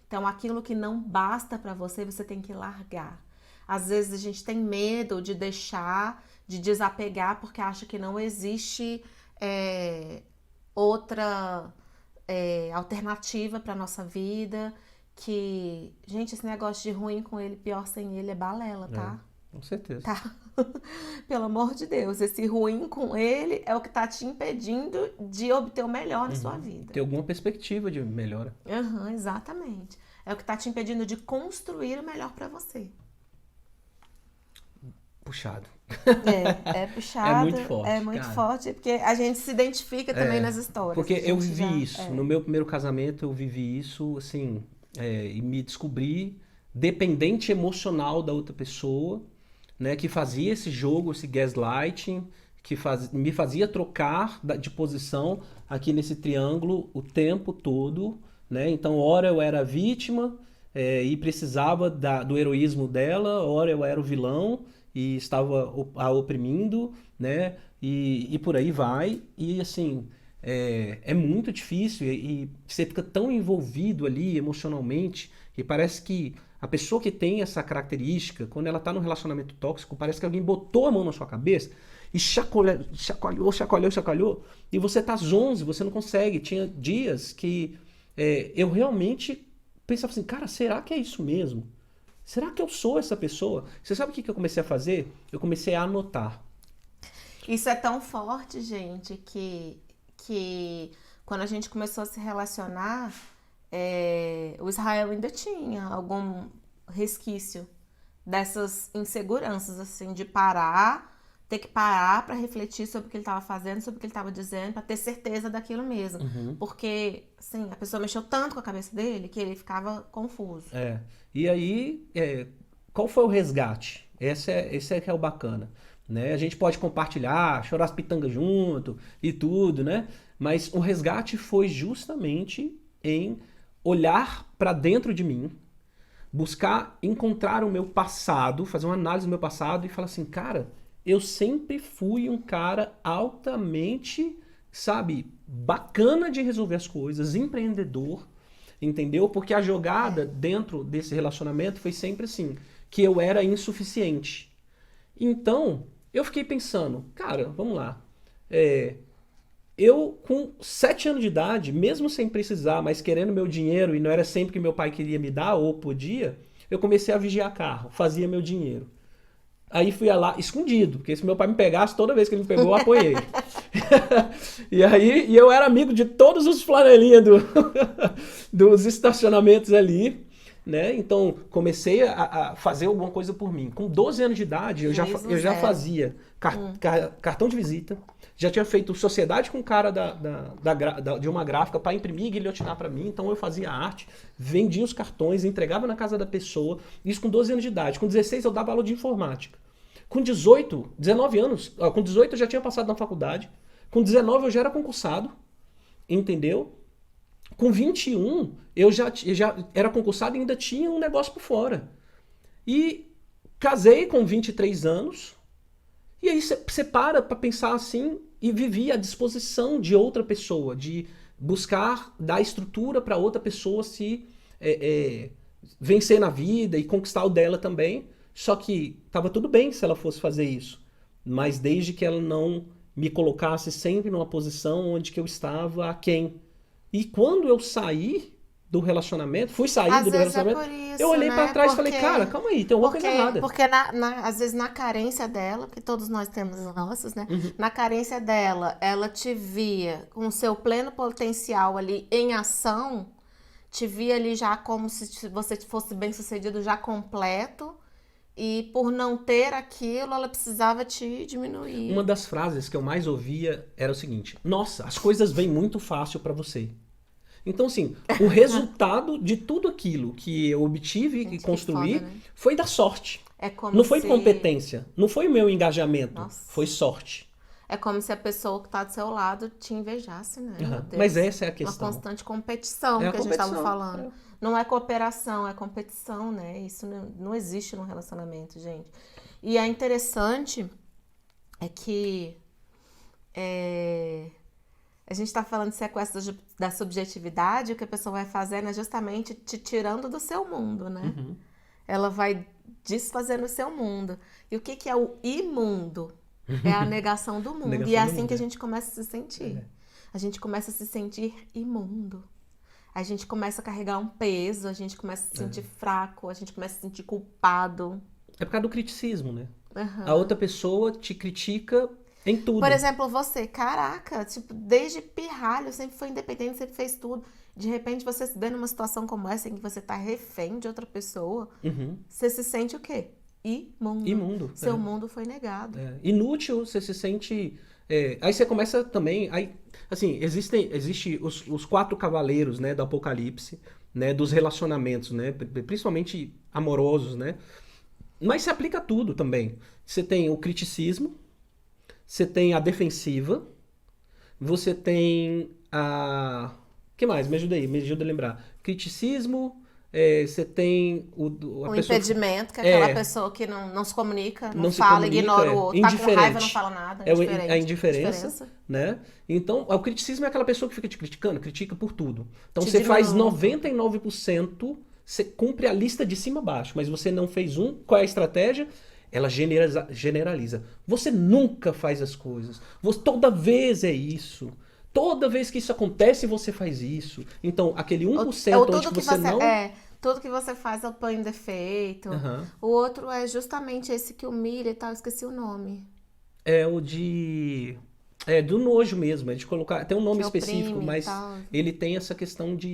Então, aquilo que não basta pra você, você tem que largar. Às vezes a gente tem medo de deixar, de desapegar, porque acha que não existe outra alternativa pra nossa vida. Que, gente, esse negócio de ruim com ele, pior sem ele é balela, tá? Com certeza. Tá? Pelo amor de Deus, esse ruim com ele é o que tá te impedindo de obter o melhor na sua vida. Ter alguma perspectiva de melhora. Exatamente. É o que tá te impedindo de construir o melhor pra você. Puxado. É puxado. É muito forte, É muito cara. forte, porque a gente se identifica também nas histórias. Porque A gente eu vivi já- isso. No meu primeiro casamento, eu vivi isso, assim, e me descobri dependente emocional da outra pessoa, né, que fazia esse jogo, esse gaslighting, que me fazia trocar de posição aqui nesse triângulo o tempo todo, né? Então, ora eu era a vítima e precisava do heroísmo dela, ora eu era o vilão e estava a oprimindo, né? E por aí vai. E assim, é muito difícil e você fica tão envolvido ali emocionalmente que parece que a pessoa que tem essa característica, quando ela está num relacionamento tóxico, parece que alguém botou a mão na sua cabeça e chacoalhou, e você tá zonzo, você não consegue. Tinha dias que eu realmente pensava assim, cara, será que é isso mesmo? Será que eu sou essa pessoa? Você sabe o que eu comecei a fazer? Eu comecei a anotar. Isso é tão forte, gente, que quando a gente começou a se relacionar, o Israel ainda tinha algum resquício dessas inseguranças, assim, de ter que parar pra refletir sobre o que ele estava fazendo, sobre o que ele estava dizendo, pra ter certeza daquilo mesmo. Porque, assim, a pessoa mexeu tanto com a cabeça dele que ele ficava confuso. E aí, qual foi o resgate? Esse é que é o bacana, né? A gente pode compartilhar, chorar as pitangas junto e tudo, né? Mas o resgate foi justamente em olhar para dentro de mim, buscar encontrar o meu passado, fazer uma análise do meu passado e falar assim, cara, eu sempre fui um cara altamente, sabe, bacana de resolver as coisas, empreendedor, entendeu? Porque a jogada dentro desse relacionamento foi sempre assim, que eu era insuficiente. Então, eu fiquei pensando, cara, vamos lá, eu com 7 anos de idade, mesmo sem precisar, mas querendo meu dinheiro, e não era sempre que meu pai queria me dar ou podia, eu comecei a vigiar carro, fazia meu dinheiro. Aí fui lá, escondido, porque se meu pai me pegasse, toda vez que ele me pegou, eu apoiei. E eu era amigo de todos os flanelinhas dos estacionamentos ali, né? Então, comecei a fazer alguma coisa por mim. Com 12 anos de idade, eu já fazia cartão de visita, já tinha feito sociedade com o cara de uma gráfica para imprimir e guilhotinar para mim, então eu fazia arte, vendia os cartões, entregava na casa da pessoa, isso com 12 anos de idade. Com 16 eu dava aula de informática. Com 19 anos, com 18 eu já tinha passado na faculdade, com 19 eu já era concursado, entendeu? Com 21 eu já era concursado e ainda tinha um negócio por fora. E casei com 23 anos, e aí você para pensar assim e vivi à disposição de outra pessoa, de buscar dar estrutura para outra pessoa se vencer na vida e conquistar o dela também. Só que estava tudo bem se ela fosse fazer isso, mas desde que ela não me colocasse sempre numa posição onde que eu estava aquém. E quando eu saí do relacionamento, fui sair do relacionamento, isso, eu olhei né? pra trás e falei, cara, calma aí, tem alguma coisa errada. Porque às vezes na carência dela, que todos nós temos as nossas, né? Na carência dela, ela te via com o seu pleno potencial ali em ação, te via ali já como se você fosse bem sucedido, já completo. E por não ter aquilo, ela precisava te diminuir. Uma das frases que eu mais ouvia era o seguinte: nossa, as coisas vêm muito fácil pra você. Então, assim, o resultado de tudo aquilo que eu obtive e construí foda, né? foi da sorte. É como Não foi se... competência, não foi o meu engajamento, Nossa. foi sorte. É como se a pessoa que tá do seu lado te invejasse, né? Meu Deus. Mas essa é a Uma questão. constante competição É a que a gente estava competição, falando. Não é cooperação, é competição, né? Isso não existe no relacionamento, gente. E é interessante é que a gente está falando de sequestro da subjetividade, o que a pessoa vai fazendo é justamente te tirando do seu mundo, né? Ela vai desfazendo o seu mundo. E o que é o imundo? É a negação do mundo. Negação E é do assim mundo, que a gente começa a se sentir. A gente começa a se sentir imundo. A gente começa a carregar um peso, a gente começa a se sentir fraco, a gente começa a se sentir culpado. É por causa do criticismo, né? Uhum. A outra pessoa te critica em tudo. Por exemplo, você, caraca, tipo, desde pirralho, sempre foi independente, sempre fez tudo. De repente, você se vê numa situação como essa, em que você tá refém de outra pessoa, você se sente o quê? Imundo. Imundo. Seu mundo foi negado. Inútil, você se sente... aí você começa também... Aí, assim, existe os 4 cavaleiros, né, do Apocalipse, né, dos relacionamentos, né, principalmente amorosos, né? Mas se aplica a tudo também. Você tem o criticismo, você tem a defensiva, você tem a... O que mais? Me ajuda a lembrar. Criticismo, você tem O pessoa impedimento, que é aquela pessoa que não se comunica, não se fala, comunica, ignora o outro, tá com indiferente. raiva, não fala nada, é indiferente. A indiferença, né? Então, o criticismo é aquela pessoa que fica te criticando, critica por tudo. Então, você faz 99%, você cumpre a lista de cima a baixo, mas você não fez qual é a estratégia? Ela generaliza. Você nunca faz as coisas. Toda vez é isso. Toda vez que isso acontece, você faz isso. Então, aquele 1% onde você não... Tudo que você faz eu ponho em defeito. O outro é justamente esse que humilha e tal, esqueci o nome. É o de... do nojo mesmo. A gente colocar, tem um nome específico, mas ele tem essa questão do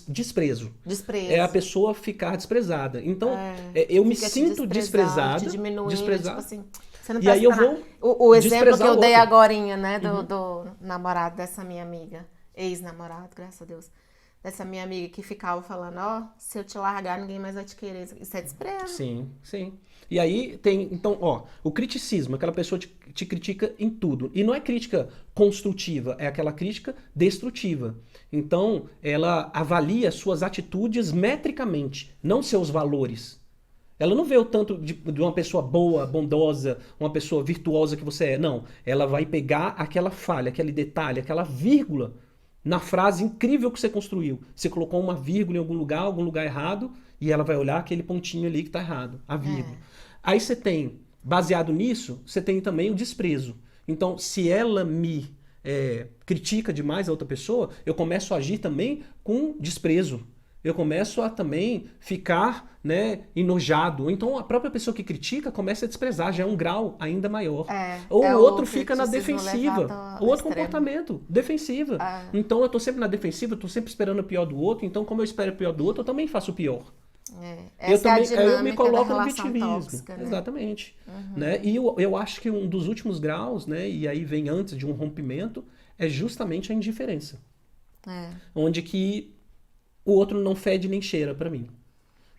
desprezo. Desprezo. É a pessoa ficar desprezada. Então, eu me sinto desprezado. Te diminuindo, desprezado. tipo assim... Você não e aí eu vou o exemplo que eu dei agorinha, né, Uhum. do namorado dessa minha amiga, ex-namorado, graças a Deus, dessa minha amiga que ficava falando, ó, se eu te largar, ninguém mais vai te querer. Isso é desprezo. Sim, sim. E aí tem, então, ó, o criticismo, aquela pessoa te critica em tudo. E não é crítica construtiva, é aquela crítica destrutiva. Então, ela avalia suas atitudes metricamente, não seus valores. Ela não vê o tanto de uma pessoa boa, bondosa, uma pessoa virtuosa que você é. Não. Ela vai pegar aquela falha, aquele detalhe, aquela vírgula na frase incrível que você construiu. Você colocou uma vírgula em algum lugar errado, e ela vai olhar aquele pontinho ali que está errado, a vírgula. Aí você tem, baseado nisso, você tem também o desprezo. Então, se ela me critica demais a outra pessoa, eu começo a agir também com desprezo. Eu começo a também ficar, né, enojado. Então a própria pessoa que critica começa a desprezar, já é um grau ainda maior. Ou o outro fica na defensiva. O outro comportamento, defensiva. Então eu tô sempre na defensiva, eu tô sempre esperando o pior do outro. Então como eu espero o pior do outro, eu também faço o pior. Eu me coloco no vitimismo. Tóxica, né? Exatamente. Né? E eu acho que um dos últimos graus, né, e aí vem antes de um rompimento, é justamente a indiferença. Onde que o outro não fede nem cheira pra mim.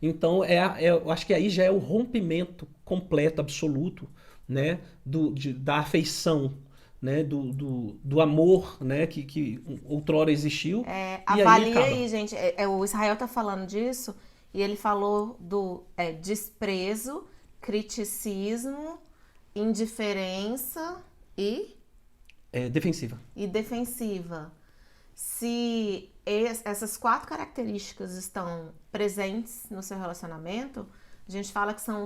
Então, eu acho que aí já é o rompimento completo, absoluto, né, da afeição, né, do amor, né, que outrora existiu. Avalia aí, gente. O Israel tá falando disso e ele falou do desprezo, criticismo, indiferença e... defensiva. E defensiva. Se essas 4 características estão presentes no seu relacionamento, a gente fala que são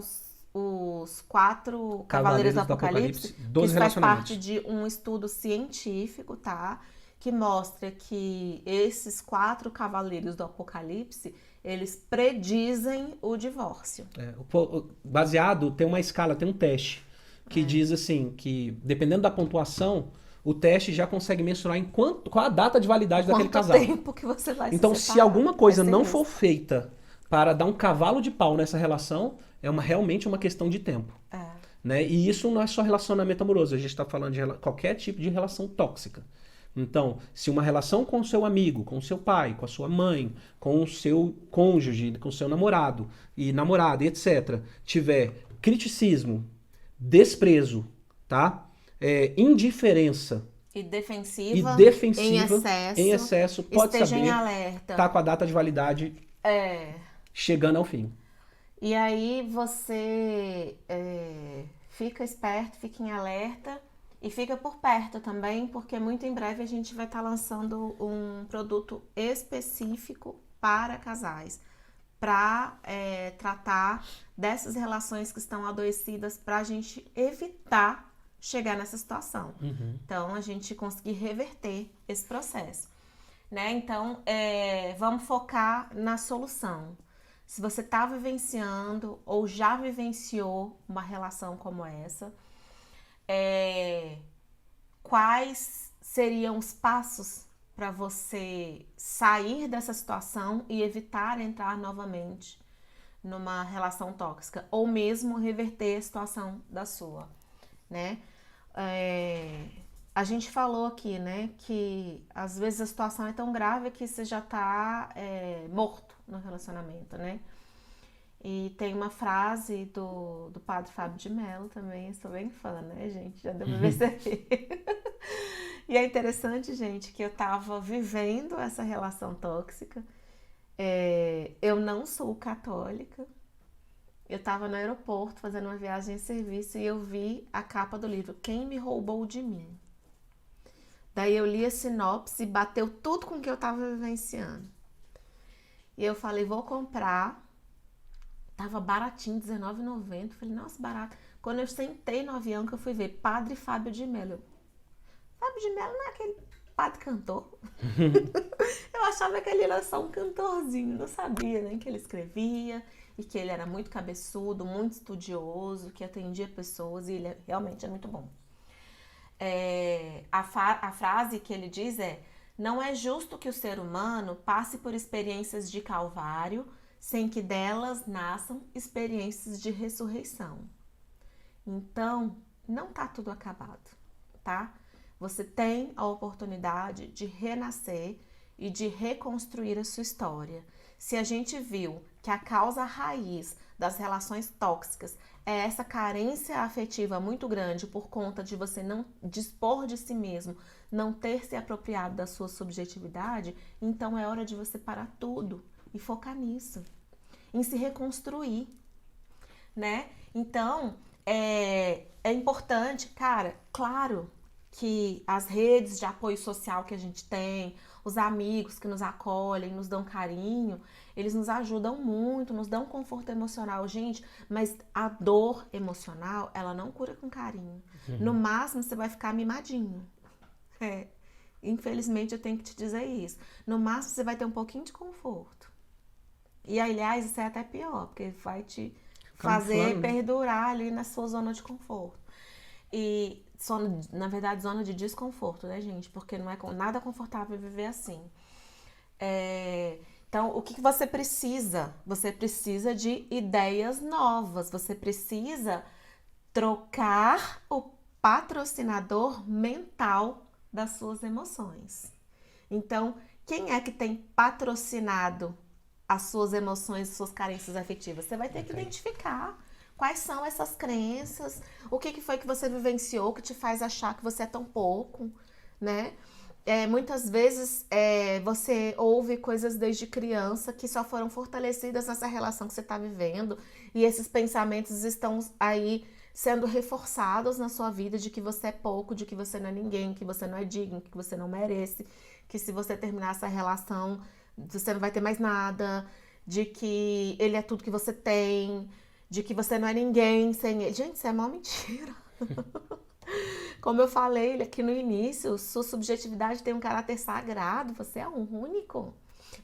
os 4 cavaleiros do Apocalipse, que isso faz parte de um estudo científico, tá? Que mostra que esses 4 cavaleiros do Apocalipse, eles predizem o divórcio. Baseado, tem uma escala, tem um teste, que diz assim, que dependendo da pontuação, o teste já consegue mensurar qual a data de validade daquele casal. Quanto tempo que você vai Então, se separar, se alguma coisa não for feita para dar um cavalo de pau nessa relação, realmente uma questão de tempo. Né? E isso não é só relacionamento amoroso, a gente está falando de qualquer tipo de relação tóxica. Então, se uma relação com o seu amigo, com o seu pai, com a sua mãe, com o seu cônjuge, com o seu namorado e namorada, etc., tiver criticismo, desprezo, tá? indiferença E e defensiva, defensiva em em excesso, pode esteja em saber alerta. tá com a data de validade É. chegando ao fim. E aí você fica esperto, fica em alerta e fica por perto também, porque muito em breve a gente vai estar lançando um produto específico para casais, para tratar dessas relações que estão adoecidas, para a gente evitar chegar nessa situação. Então, a gente conseguir reverter esse processo, né? Então, vamos focar na solução. Se você está vivenciando ou já vivenciou uma relação como essa, quais seriam os passos para você sair dessa situação e evitar entrar novamente numa relação tóxica ou mesmo reverter a situação da sua, né? A gente falou aqui, né, que às vezes a situação é tão grave que você já tá morto no relacionamento, né? E tem uma frase do padre Fábio de Mello também, eu sou bem fã, né, gente? Já deu pra perceber. E é interessante, gente, que eu tava vivendo essa relação tóxica. Eu não sou católica. Eu tava no aeroporto fazendo uma viagem em serviço e eu vi a capa do livro Quem Me Roubou de Mim. Daí eu li a sinopse e bateu tudo com o que eu tava vivenciando. E eu falei, vou comprar. Tava baratinho, R$19,90. Falei, nossa, barato. Quando eu sentei no avião que eu fui ver Padre Fábio de Mello. Fábio de Mello não é aquele padre cantor? Eu achava que ele era só um cantorzinho. Não sabia nem que ele escrevia e que ele era muito cabeçudo, muito estudioso, que atendia pessoas e ele realmente é muito bom. A frase que ele diz é: não é justo que o ser humano passe por experiências de calvário sem que delas nasçam experiências de ressurreição. Então, não tá tudo acabado, tá? Você tem a oportunidade de renascer e de reconstruir a sua história. Se a gente viu que a causa raiz das relações tóxicas é essa carência afetiva muito grande por conta de você não dispor de si mesmo, não ter se apropriado da sua subjetividade, então é hora de você parar tudo e focar nisso, em se reconstruir, né? Então, é importante, cara, claro que as redes de apoio social que a gente tem, os amigos que nos acolhem, nos dão carinho, eles nos ajudam muito, nos dão conforto emocional, gente, mas a dor emocional, ela não cura com carinho. No máximo, você vai ficar mimadinho. Infelizmente, eu tenho que te dizer isso. No máximo, você vai ter um pouquinho de conforto. E, aliás, isso é até pior, porque vai te fazer perdurar ali na sua zona de conforto. E, na verdade, zona de desconforto, né, gente? Porque não é nada confortável viver assim. Então, o que você precisa? Você precisa de ideias novas. Você precisa trocar o patrocinador mental das suas emoções. Então, quem é que tem patrocinado as suas emoções, suas carências afetivas? Você vai ter que identificar quais são essas crenças, o que foi que você vivenciou que te faz achar que você é tão pouco, né? Muitas vezes você ouve coisas desde criança que só foram fortalecidas nessa relação que você está vivendo e esses pensamentos estão aí sendo reforçados na sua vida de que você é pouco, de que você não é ninguém, que você não é digno, que você não merece, que se você terminar essa relação você não vai ter mais nada, de que ele é tudo que você tem, de que você não é ninguém sem ele. Gente, isso é mó mentira. Como eu falei aqui no início, sua subjetividade tem um caráter sagrado, você é um único.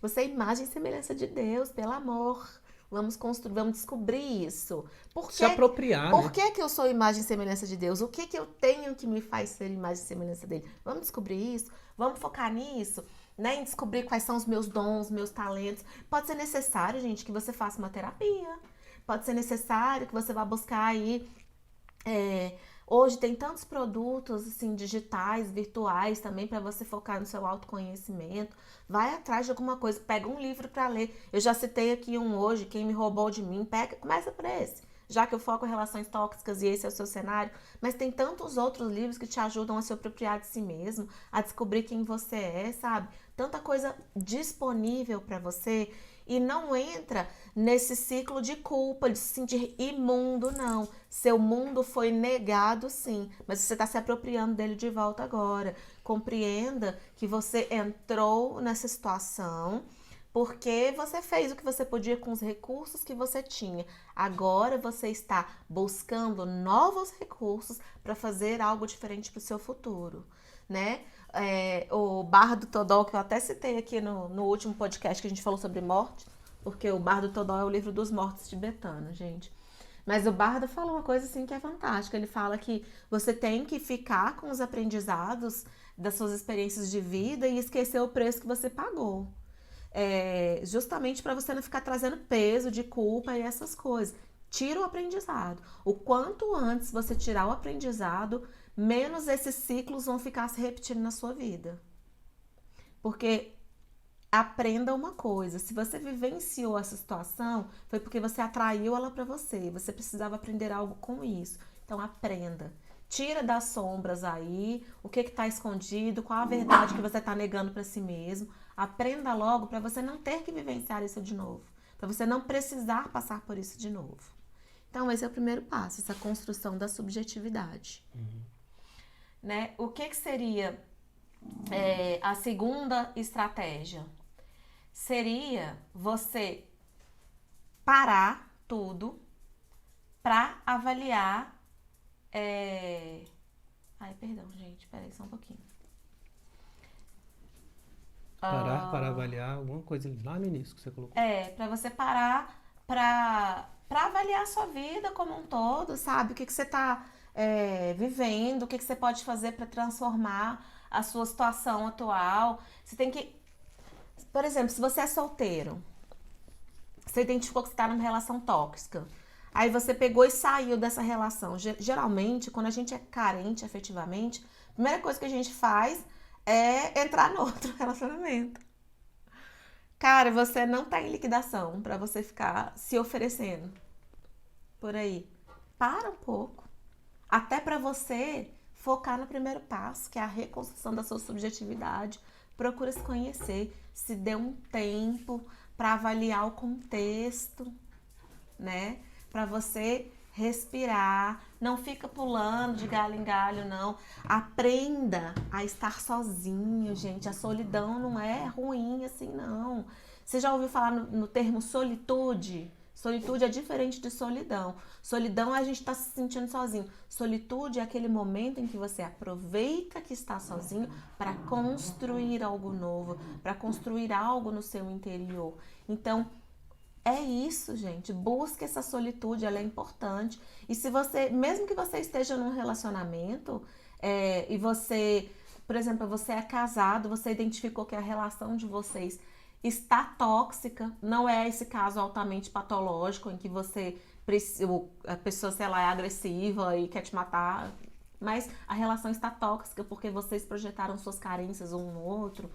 Você é imagem e semelhança de Deus, pelo amor. Vamos construir, vamos descobrir isso. Se apropriar, Por que eu sou imagem e semelhança de Deus? O que eu tenho que me faz ser imagem e semelhança dele? Vamos descobrir isso? Vamos focar nisso? Né, em descobrir quais são os meus dons, meus talentos. Pode ser necessário, gente, que você faça uma terapia. Pode ser necessário que você vá buscar aí. Hoje tem tantos produtos assim, digitais, virtuais também, para você focar no seu autoconhecimento. Vai atrás de alguma coisa, pega um livro para ler. Eu já citei aqui um hoje, Quem Me Roubou de Mim. Começa por esse. já que eu foco em relações tóxicas e esse é o seu cenário, mas tem tantos outros livros que te ajudam a se apropriar de si mesmo, a descobrir quem você é, sabe? Tanta coisa disponível para você e não entra nesse ciclo de culpa, de se sentir imundo, não. Seu mundo foi negado, sim, mas você está se apropriando dele de volta agora. Compreenda que você entrou nessa situação porque você fez o que você podia com os recursos que você tinha. Agora você está buscando novos recursos para fazer algo diferente para o seu futuro, né? O Bardo Todol, que eu até citei aqui no último podcast que a gente falou sobre morte, porque o Bardo Todol é o livro dos mortos tibetanos, gente. Mas o Bardo fala uma coisa assim que é fantástica. Ele fala que você tem que ficar com os aprendizados das suas experiências de vida e esquecer o preço que você pagou. Justamente para você não ficar trazendo peso de culpa e essas coisas. Tira o aprendizado. O quanto antes você tirar o aprendizado, menos esses ciclos vão ficar se repetindo na sua vida. Porque aprenda uma coisa, se você vivenciou essa situação, foi porque você atraiu ela para você. Você precisava aprender algo com isso. Então aprenda. Tira das sombras aí, o que está escondido, qual a verdade que você está negando para si mesmo. Aprenda logo para você não ter que vivenciar isso de novo, para você não precisar passar por isso de novo. Então esse é o primeiro passo, essa construção da subjetividade. Né? O que seria a segunda estratégia? Seria você parar tudo para avaliar. Ai, perdão, gente, peraí só um pouquinho. Para avaliar alguma coisa lá no início que você colocou. Para você parar para avaliar a sua vida como um todo, sabe? O que você está vivendo, o que você pode fazer para transformar a sua situação atual. Você tem que... Por exemplo, se você é solteiro, você identificou que você está numa relação tóxica, aí você pegou e saiu dessa relação. Geralmente, quando a gente é carente afetivamente, a primeira coisa que a gente faz é entrar no outro relacionamento. Cara, você não tá em liquidação pra você ficar se oferecendo por aí. Para um pouco. Até pra você focar no primeiro passo, que é a reconstrução da sua subjetividade. Procura se conhecer, se dê um tempo pra avaliar o contexto, né? Pra você respirar, não fica pulando de galho em galho, não. Aprenda a estar sozinho, gente. A solidão não é ruim assim, não. Você já ouviu falar no termo solitude? Solitude é diferente de solidão. Solidão é a gente estar se sentindo sozinho. Solitude é aquele momento em que você aproveita que está sozinho para construir algo novo, para construir algo no seu interior. Então, é isso, gente. Busque essa solitude, ela é importante. E se você, mesmo que você esteja num relacionamento e você, por exemplo, você é casado, você identificou que a relação de vocês está tóxica, não é esse caso altamente patológico em que a pessoa, sei lá, é agressiva e quer te matar, mas a relação está tóxica porque vocês projetaram suas carências um no outro.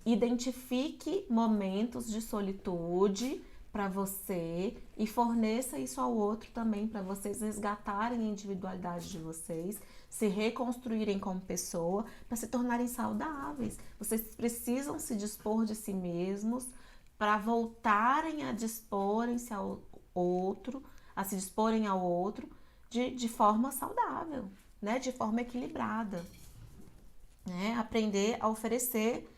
Identifique momentos de solitude para você e forneça isso ao outro também, para vocês resgatarem a individualidade de vocês, se reconstruírem como pessoa, para se tornarem saudáveis. Vocês precisam se dispor de si mesmos para voltarem a disporem-se ao outro, a se disporem ao outro de forma saudável, né? De forma equilibrada, né? Aprender a oferecer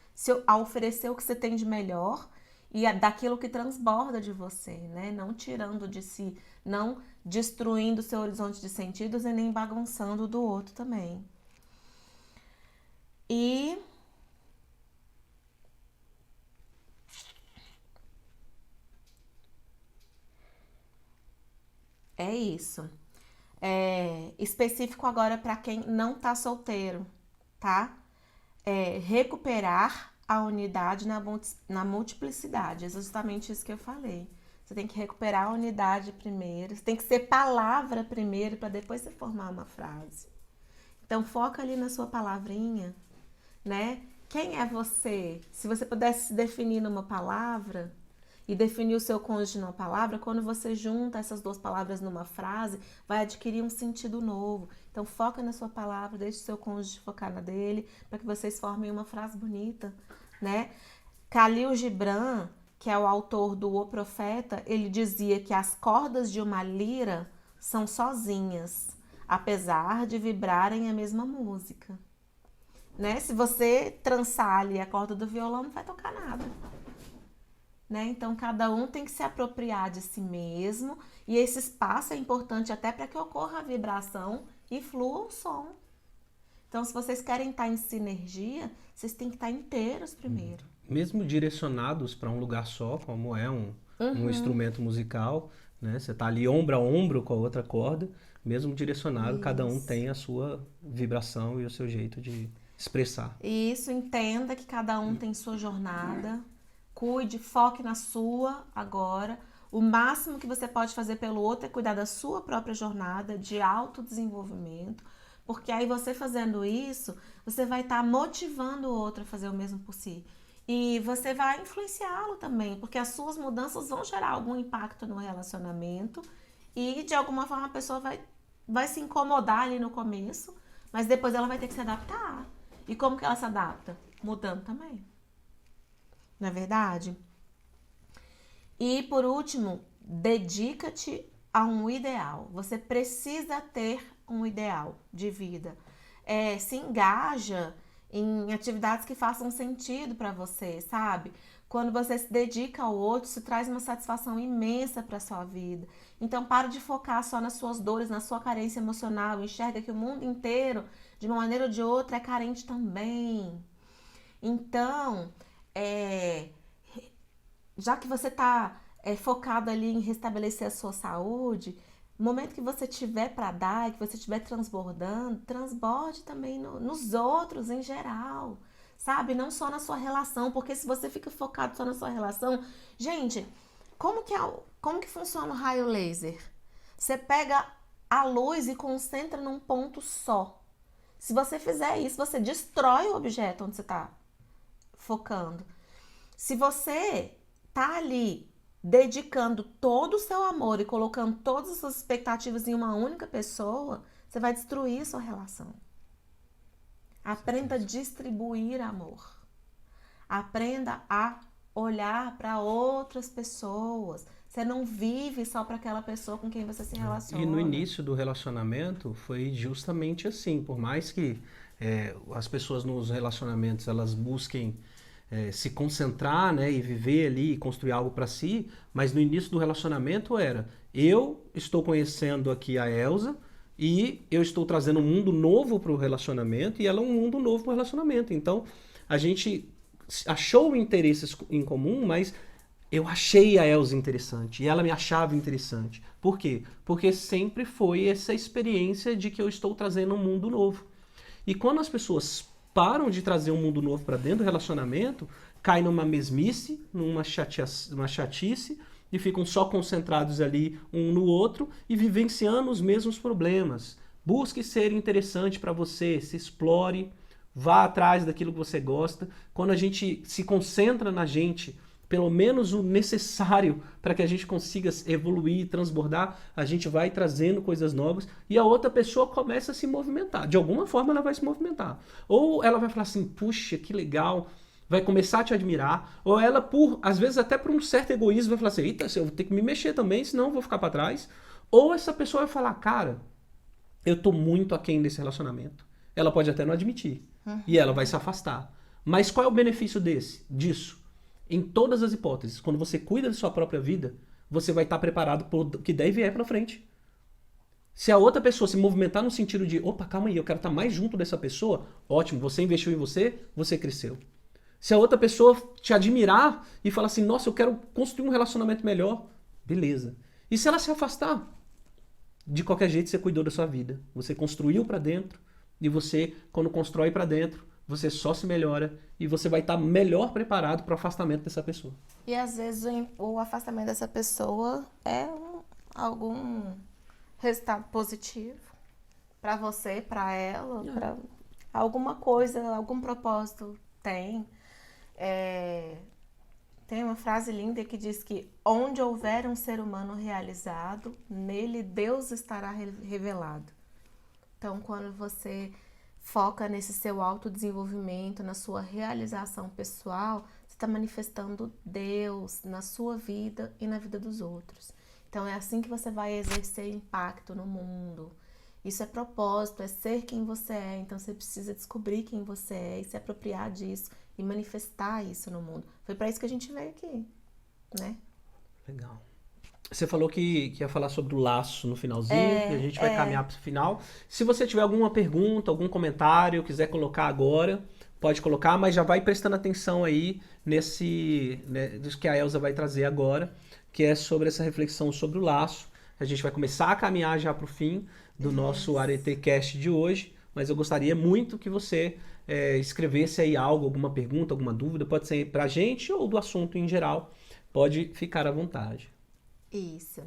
o que você tem de melhor e daquilo que transborda de você, né? Não tirando de si, não destruindo o seu horizonte de sentidos e nem bagunçando o do outro também. E é isso. Específico agora para quem não tá solteiro, tá? Recuperar a unidade na multiplicidade, é justamente isso que eu falei. Você tem que recuperar a unidade primeiro, você tem que ser palavra primeiro para depois você formar uma frase. Então foca ali na sua palavrinha, né? Quem é você? Se você pudesse se definir numa palavra e definir o seu cônjuge numa palavra, quando você junta essas duas palavras numa frase, vai adquirir um sentido novo. Então foca na sua palavra, deixe o seu cônjuge focar na dele, para que vocês formem uma frase bonita, né? Khalil Gibran, que é o autor do O Profeta, ele dizia que as cordas de uma lira são sozinhas, apesar de vibrarem a mesma música. Né? Se você trançar ali a corda do violão, não vai tocar nada. Né? Então, cada um tem que se apropriar de si mesmo, e esse espaço é importante até para que ocorra a vibração e flua o som. Então, se vocês querem estar em sinergia, vocês têm que estar inteiros primeiro. Mesmo direcionados para um lugar só, como é um instrumento musical, né? Você está ali ombro a ombro com a outra corda, mesmo direcionado, cada um tem a sua vibração e o seu jeito de expressar. Isso, entenda que cada um tem sua jornada, cuide, foque na sua agora. O máximo que você pode fazer pelo outro é cuidar da sua própria jornada de autodesenvolvimento, porque aí você fazendo isso, você vai estar motivando o outro a fazer o mesmo por si. E você vai influenciá-lo também, porque as suas mudanças vão gerar algum impacto no relacionamento e de alguma forma a pessoa vai se incomodar ali no começo, mas depois ela vai ter que se adaptar. E como que ela se adapta? Mudando também. Não é verdade? E por último, dedica-te a um ideal. Você precisa ter um ideal de vida. Se engaja em atividades que façam sentido para você, sabe? Quando você se dedica ao outro, isso traz uma satisfação imensa para sua vida. Então, para de focar só nas suas dores, na sua carência emocional. Enxerga que o mundo inteiro, de uma maneira ou de outra, é carente também. Então, já que você está focado ali em restabelecer a sua saúde, no momento que você tiver para dar, que você estiver transbordando, transborde também nos outros em geral, sabe? Não só na sua relação, porque se você fica focado só na sua relação... Gente, como que funciona o raio laser? Você pega a luz e concentra num ponto só. Se você fizer isso, você destrói o objeto onde você está focando. Se você tá ali dedicando todo o seu amor e colocando todas as suas expectativas em uma única pessoa, você vai destruir a sua relação. Aprenda a distribuir amor. Aprenda a olhar para outras pessoas. Você não vive só para aquela pessoa com quem você se relaciona. E no início do relacionamento foi justamente assim. Por mais que as pessoas nos relacionamentos elas busquem se concentrar, né, e viver ali e construir algo para si, mas no início do relacionamento eu estou conhecendo aqui a Elza e eu estou trazendo um mundo novo para o relacionamento e ela um mundo novo para o relacionamento. Então a gente achou interesses em comum, mas eu achei a Elza interessante e ela me achava interessante. Por quê? Porque sempre foi essa experiência de que eu estou trazendo um mundo novo. E quando as pessoas param de trazer um mundo novo para dentro do relacionamento, cai numa mesmice, numa chatice, e ficam só concentrados ali um no outro e vivenciando os mesmos problemas. Busque ser interessante para você, se explore, vá atrás daquilo que você gosta. Quando a gente se concentra na gente, pelo menos o necessário para que a gente consiga evoluir, transbordar, a gente vai trazendo coisas novas e a outra pessoa começa a se movimentar. De alguma forma ela vai se movimentar. Ou ela vai falar assim, puxa, que legal, vai começar a te admirar. Ou ela, às vezes até por um certo egoísmo, vai falar assim, eita, eu vou ter que me mexer também, senão eu vou ficar para trás. Ou essa pessoa vai falar, cara, eu tô muito aquém desse relacionamento. Ela pode até não admitir. E ela vai se afastar. Mas qual é o benefício disso? Em todas as hipóteses, quando você cuida da sua própria vida, você vai estar preparado para o que der e vier para frente. Se a outra pessoa se movimentar no sentido de, opa, calma aí, eu quero estar mais junto dessa pessoa, ótimo, você investiu em você, você cresceu. Se a outra pessoa te admirar e falar assim, nossa, eu quero construir um relacionamento melhor, beleza. E se ela se afastar? De qualquer jeito você cuidou da sua vida. Você construiu para dentro e você, quando constrói para dentro, você só se melhora e você vai estar melhor preparado para o afastamento dessa pessoa. E às vezes o afastamento dessa pessoa é algum resultado positivo para você, para ela, para alguma coisa, algum propósito tem. Tem uma frase linda que diz que onde houver um ser humano realizado, nele Deus estará revelado. Então, quando você foca nesse seu autodesenvolvimento, na sua realização pessoal, você está manifestando Deus na sua vida e na vida dos outros. Então, é assim que você vai exercer impacto no mundo. Isso é propósito, é ser quem você é. Então, você precisa descobrir quem você é e se apropriar disso e manifestar isso no mundo. Foi para isso que a gente veio aqui, né? Legal. Você falou que ia falar sobre o laço no finalzinho, e a gente vai caminhar para o final. Se você tiver alguma pergunta, algum comentário, quiser colocar agora, pode colocar, mas já vai prestando atenção aí nesse, né, que a Elza vai trazer agora, que é sobre essa reflexão sobre o laço. A gente vai começar a caminhar já para o fim do nosso AreteCast de hoje, mas eu gostaria muito que você escrevesse aí algo, alguma pergunta, alguma dúvida, pode ser para a gente ou do assunto em geral, pode ficar à vontade. Isso.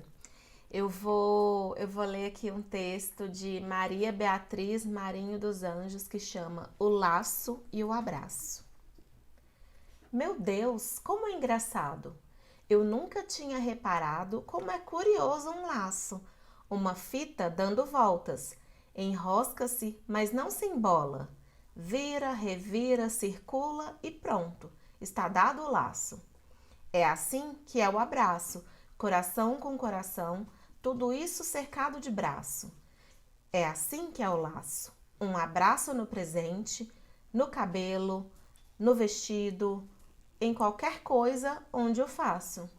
Eu vou ler aqui um texto de Maria Beatriz Marinho dos Anjos que chama O Laço e o Abraço. Meu Deus, como é engraçado! Eu nunca tinha reparado como é curioso um laço. Uma fita dando voltas. Enrosca-se, mas não se embola. Vira, revira, circula e pronto. Está dado o laço. É assim que é o abraço. Coração com coração, tudo isso cercado de braço. É assim que é o laço. Um abraço no presente, no cabelo, no vestido, em qualquer coisa onde eu faço.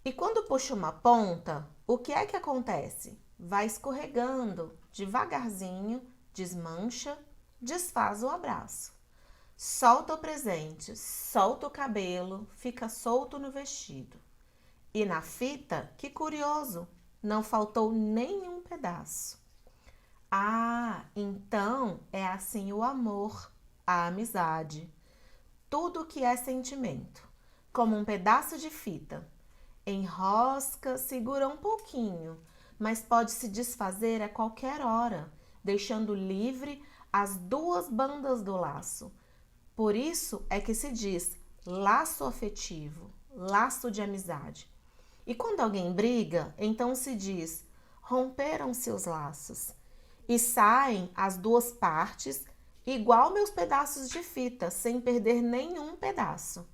E quando puxo uma ponta, o que é que acontece? Vai escorregando, devagarzinho, desmancha, desfaz o abraço. Solta o presente, solta o cabelo, fica solto no vestido. E na fita, que curioso, não faltou nenhum pedaço. Ah, então é assim o amor, a amizade. Tudo que é sentimento, como um pedaço de fita. Enrosca, segura um pouquinho, mas pode se desfazer a qualquer hora, deixando livre as duas bandas do laço. Por isso é que se diz laço afetivo, laço de amizade. E quando alguém briga, então se diz, romperam-se os laços. E saem as duas partes, igual meus pedaços de fita, sem perder nenhum pedaço.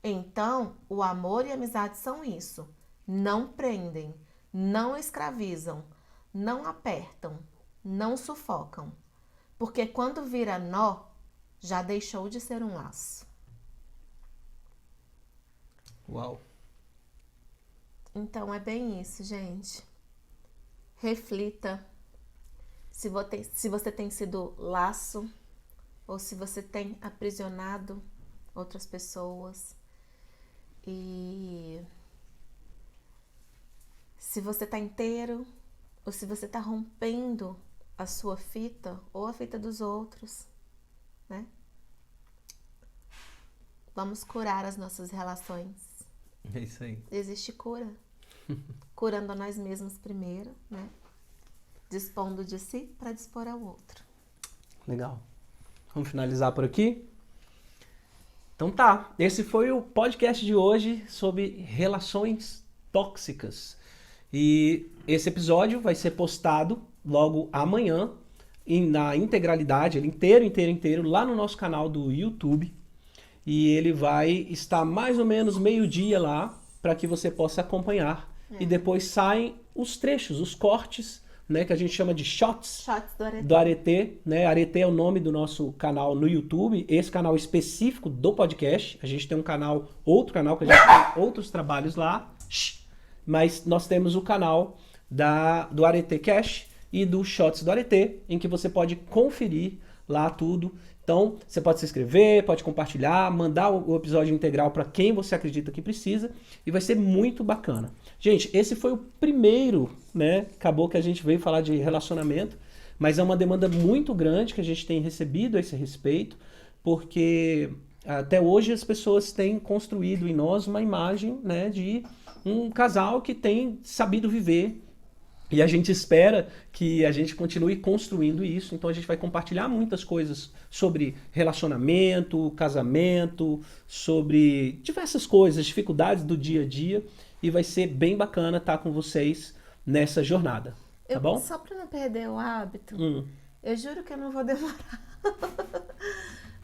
Então, o amor e a amizade são isso. Não prendem, não escravizam, não apertam, não sufocam. Porque quando vira nó, já deixou de ser um laço. Uau! Então é bem isso, gente. Reflita se você tem sido laço ou se você tem aprisionado outras pessoas. E se você está inteiro ou se você está rompendo a sua fita ou a fita dos outros, né? Vamos curar as nossas relações. É isso aí. Existe cura. Curando a nós mesmos primeiro, né? Dispondo de si para dispor ao outro. Legal. Vamos finalizar por aqui? Então tá, esse foi o podcast de hoje sobre relações tóxicas. E esse episódio vai ser postado logo amanhã, na integralidade, ele inteiro, lá no nosso canal do YouTube. E ele vai estar mais ou menos meio-dia lá, para que você possa acompanhar. E depois saem os trechos, os cortes, né, que a gente chama de shots do Arete, né? Arete é o nome do nosso canal no YouTube, esse canal específico do podcast. A gente tem outro canal que a gente tem outros trabalhos lá, mas nós temos o canal do Arete Cash e do Shots do Arete, em que você pode conferir lá tudo. Então, você pode se inscrever, pode compartilhar, mandar o episódio integral para quem você acredita que precisa e vai ser muito bacana. Gente, esse foi o primeiro, né? Acabou que a gente veio falar de relacionamento, mas é uma demanda muito grande que a gente tem recebido a esse respeito, porque até hoje as pessoas têm construído em nós uma imagem, né, de um casal que tem sabido viver E a gente espera que a gente continue construindo isso, então a gente vai compartilhar muitas coisas sobre relacionamento, casamento, sobre diversas coisas, dificuldades do dia a dia, e vai ser bem bacana estar com vocês nessa jornada, tá bom? Só para não perder o hábito, Hum. eu juro que eu não vou demorar.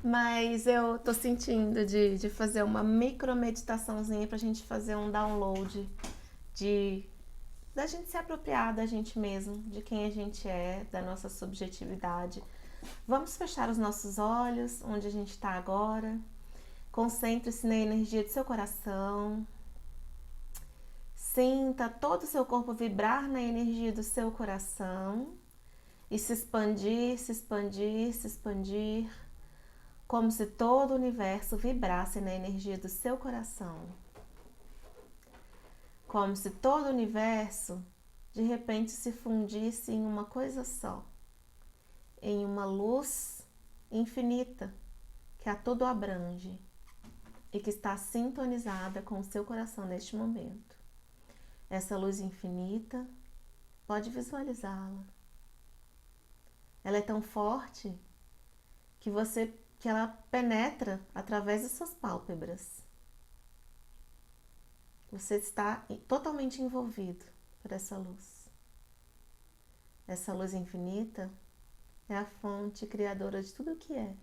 Mas eu tô sentindo de fazer uma micro meditaçãozinha pra gente fazer um download de da gente se apropriar da gente mesmo, de quem a gente é, da nossa subjetividade. Vamos fechar os nossos olhos, onde a gente está agora. Concentre-se na energia do seu coração. Sinta todo o seu corpo vibrar na energia do seu coração e se expandir, se expandir, se expandir, como se todo o universo vibrasse na energia do seu coração. Como se todo o universo de repente se fundisse em uma coisa só, em uma luz infinita que a tudo abrange e que está sintonizada com o seu coração neste momento. Essa luz infinita, pode visualizá-la. Ela é tão forte que ela penetra através das suas pálpebras. Você está totalmente envolvido por essa luz. Essa luz infinita é a fonte criadora de tudo o que é.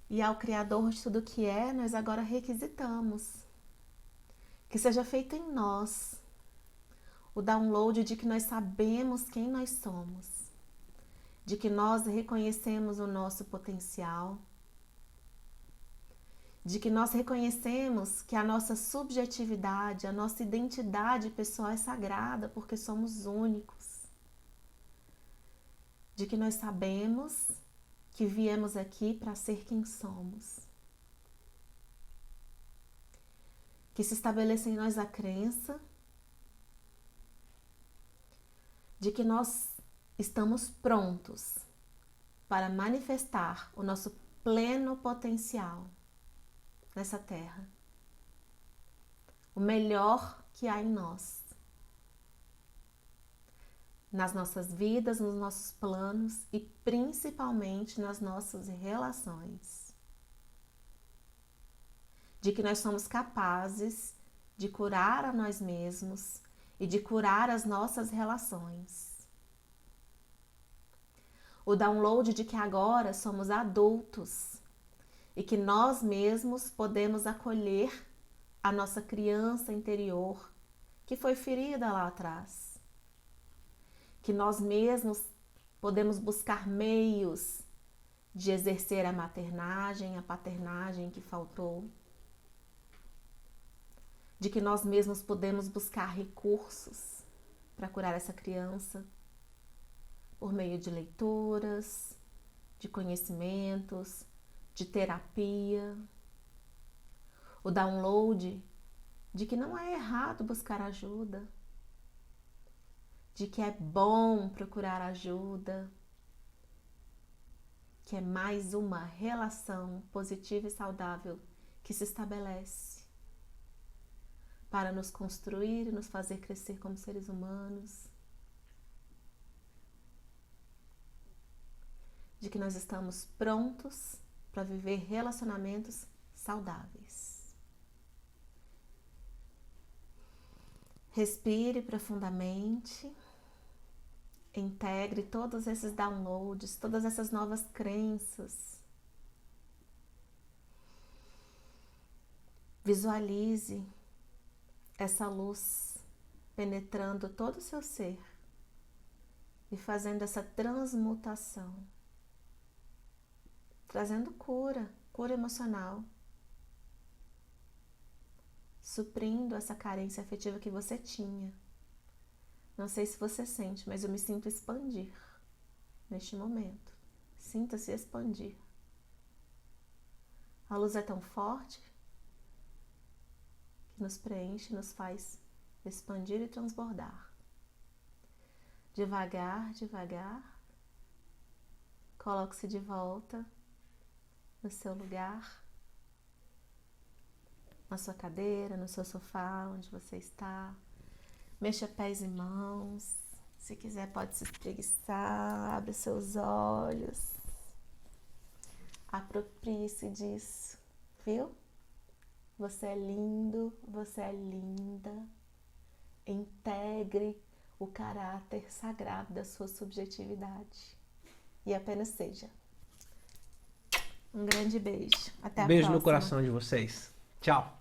E ao Criador de tudo o que é, nós agora requisitamos que seja feito em nós o download de que nós sabemos quem nós somos, de que nós reconhecemos o nosso potencial, de que nós reconhecemos que a nossa subjetividade, a nossa identidade pessoal é sagrada porque somos únicos, de que nós sabemos que viemos aqui para ser quem somos, que se estabeleça em nós a crença de que nós estamos prontos para manifestar o nosso pleno potencial nessa terra, o melhor que há em nós, nas nossas vidas, nos nossos planos e principalmente nas nossas relações. De que nós somos capazes de curar a nós mesmos e de curar as nossas relações. O download de que agora somos adultos e que nós mesmos podemos acolher a nossa criança interior que foi ferida lá atrás. Que nós mesmos podemos buscar meios de exercer a maternagem, a paternagem que faltou. De que nós mesmos podemos buscar recursos para curar essa criança por meio de leituras, de conhecimentos, de terapia. O download de que não é errado buscar ajuda, de que é bom procurar ajuda, que é mais uma relação positiva e saudável que se estabelece para nos construir e nos fazer crescer como seres humanos, de que nós estamos prontos para viver relacionamentos saudáveis. Respire profundamente, integre todos esses downloads, todas essas novas crenças. Visualize essa luz penetrando todo o seu ser e fazendo essa transmutação, trazendo cura emocional, suprindo essa carência afetiva que você tinha. Não sei se você sente, mas eu me sinto expandir neste momento. Sinta-se expandir. A luz é tão forte que nos preenche, nos faz expandir e transbordar. Devagar, devagar, coloque-se de volta no seu lugar, na sua cadeira, no seu sofá, onde você está. Mexa pés e mãos. Se quiser, pode se espreguiçar. Abre seus olhos. Aproprie-se disso, viu? Você é lindo, você é linda. Integre o caráter sagrado da sua subjetividade. E apenas seja. Um grande beijo. Até a Beijo próxima. no coração de vocês. Tchau.